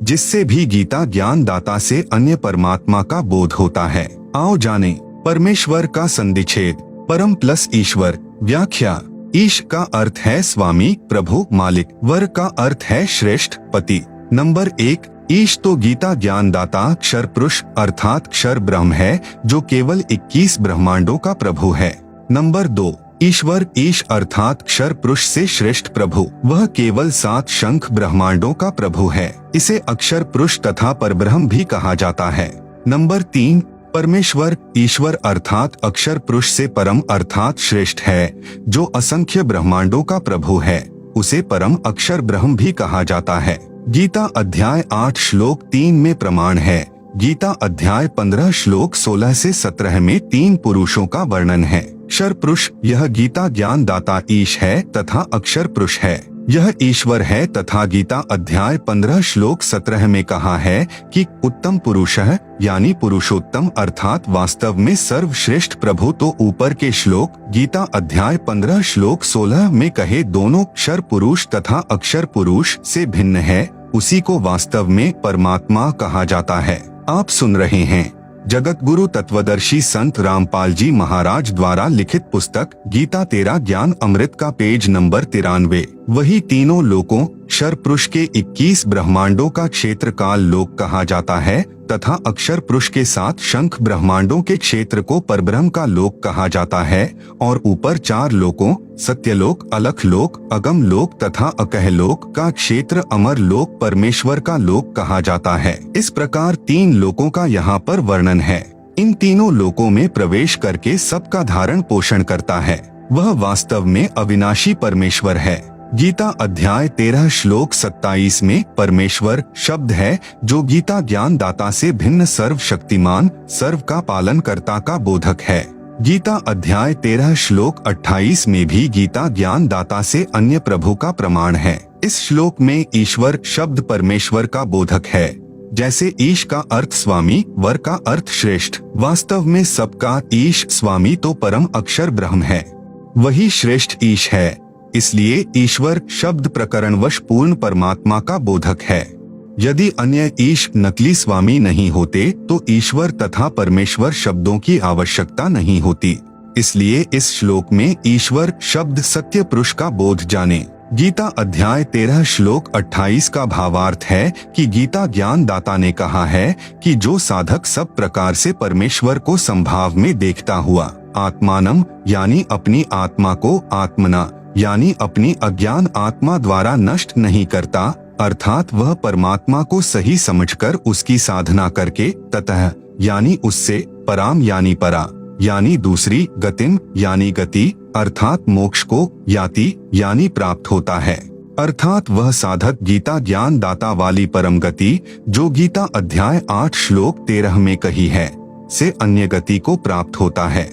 S1: जिससे भी गीता ज्ञान दाता से अन्य परमात्मा का बोध होता है। आओ जाने परमेश्वर का संधिच्छेद। परम प्लस ईश्वर। व्याख्या। ईश का अर्थ है स्वामी प्रभु मालिक, वर का अर्थ है श्रेष्ठ पति। नंबर 1, ईश तो गीता ज्ञान दाता अक्षर पुरुष अर्थात अक्षर ब्रह्म है, जो केवल 21 ब्रह्मांडों का प्रभु है। नंबर 2, ईश्वर ईश अर्थात अक्षर पुरुष से श्रेष्ठ प्रभु, वह केवल 7 शंख ब्रह्मांडों का प्रभु है। इसे अक्षर पुरुष तथा परब्रह्म भी कहा जाता है। नंबर 3, परमेश्वर ईश्वर अर्थात अक्षर पुरुष से परम अर्थात श्रेष्ठ है, जो असंख्य ब्रह्मांडों का प्रभु है, उसे परम अक्षर ब्रह्म भी कहा जाता है। गीता अध्याय 8 श्लोक 3 में प्रमाण है। गीता अध्याय 15 श्लोक 16 से 17 में 3 पुरुषों का वर्णन है। अक्षर पुरुष यह गीता ज्ञान दाता ईश है तथा अक्षर पुरुष है। यह ईश्वर है तथा गीता अध्याय 15 श्लोक 17 में कहा है कि उत्तम पुरुषः यानी पुरुषोत्तम अर्थात वास्तव में सर्वश्रेष्ठ प्रभु। तो ऊपर के श्लोक गीता अध्याय 15 श्लोक 16 में कहे दोनों क्षर पुरुष तथा अक्षर पुरुष से भिन्न है, उसी को वास्तव में परमात्मा कहा जाता है। आप सुन रहे हैं जगत गुरु तत्वदर्शी संत रामपाल जी महाराज द्वारा लिखित पुस्तक गीता तेरा ज्ञान अमृत का पेज नंबर 93। वही तीनों लोकों क्षर पुरुष के 21 ब्रह्मांडों का क्षेत्र काल लोक कहा जाता है तथा अक्षर पुरुष के साथ शंख ब्रह्मांडों के क्षेत्र को परब्रह्म का लोक कहा जाता है और ऊपर 4 लोकों सत्यलोक, अलख लोक, अगम लोक तथा अकह लोक का क्षेत्र अमर लोक परमेश्वर का लोक कहा जाता है। इस प्रकार 3 लोकों का यहाँ पर वर्णन है। इन तीनों लोकों में प्रवेश करके सबका धारण पोषण करता है, वह वास्तव में अविनाशी परमेश्वर है। गीता अध्याय 13 श्लोक 27 में परमेश्वर शब्द है जो गीता ज्ञान दाता से भिन्न सर्वशक्तिमान सर्व का पालन कर्ता का बोधक है। गीता अध्याय 13 श्लोक 28 में भी गीता ज्ञान दाता से अन्य प्रभु का प्रमाण है। इस श्लोक में ईश्वर शब्द परमेश्वर का बोधक है। जैसे ईश का अर्थ स्वामी, वर का अर्थ श्रेष्ठ, वास्तव में सबका ईश स्वामी तो परम अक्षर ब्रह्म है, वही श्रेष्ठ ईश है। इसलिए ईश्वर शब्द प्रकरणवश पूर्ण परमात्मा का बोधक है। यदि अन्य ईश नकली स्वामी नहीं होते तो ईश्वर तथा परमेश्वर शब्दों की आवश्यकता नहीं होती। इसलिए इस श्लोक में ईश्वर शब्द सत्य पुरुष का बोध जाने। गीता अध्याय 13 श्लोक 28 का भावार्थ है कि गीता ज्ञान दाता ने कहा है कि जो साधक सब प्रकार से परमेश्वर को संभाव में देखता हुआ आत्मानम यानी अपनी आत्मा को आत्मना यानी अपनी अज्ञान आत्मा द्वारा नष्ट नहीं करता, अर्थात वह परमात्मा को सही समझकर उसकी साधना करके ततः यानी उससे पराम यानी परा यानी दूसरी गतिम यानी गति अर्थात मोक्ष को याति यानी प्राप्त होता है। अर्थात वह साधक गीता ज्ञान दाता वाली परम गति जो गीता अध्याय 8 श्लोक 13 में कही है से अन्य गति को प्राप्त होता है।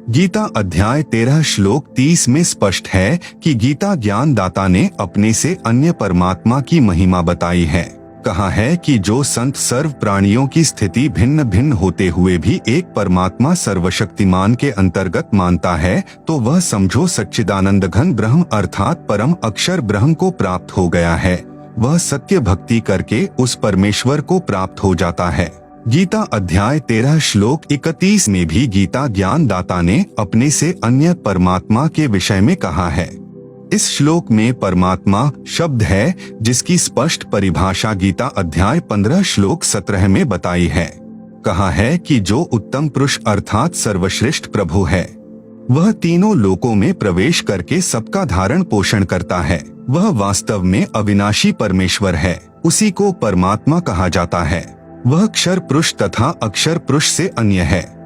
S1: गीता अध्याय 13 श्लोक 30 में स्पष्ट है कि गीता ज्ञान दाता ने अपने से अन्य परमात्मा की महिमा बताई है। कहा है कि जो संत सर्व प्राणियों की स्थिति भिन्न भिन्न होते हुए भी एक परमात्मा सर्वशक्तिमान के अंतर्गत मानता है तो वह समझो सच्चिदानंद घन ब्रह्म अर्थात परम अक्षर ब्रह्म को प्राप्त हो गया है। वह सत्य भक्ति करके उस परमेश्वर को प्राप्त हो जाता है। गीता अध्याय 13 श्लोक 31 में भी गीता ज्ञान दाता ने अपने से अन्य परमात्मा के विषय में कहा है। इस श्लोक में परमात्मा शब्द है जिसकी स्पष्ट परिभाषा गीता अध्याय 15 श्लोक 17 में बताई है। कहा है कि जो उत्तम पुरुष अर्थात सर्वश्रेष्ठ प्रभु है वह तीनों लोकों में प्रवेश करके सबका धारण पोषण करता है, वह वास्तव में अविनाशी परमेश्वर है, उसी को परमात्मा कहा जाता है। वह क्षर पुरुष तथा अक्षर पुरुष से अन्य है।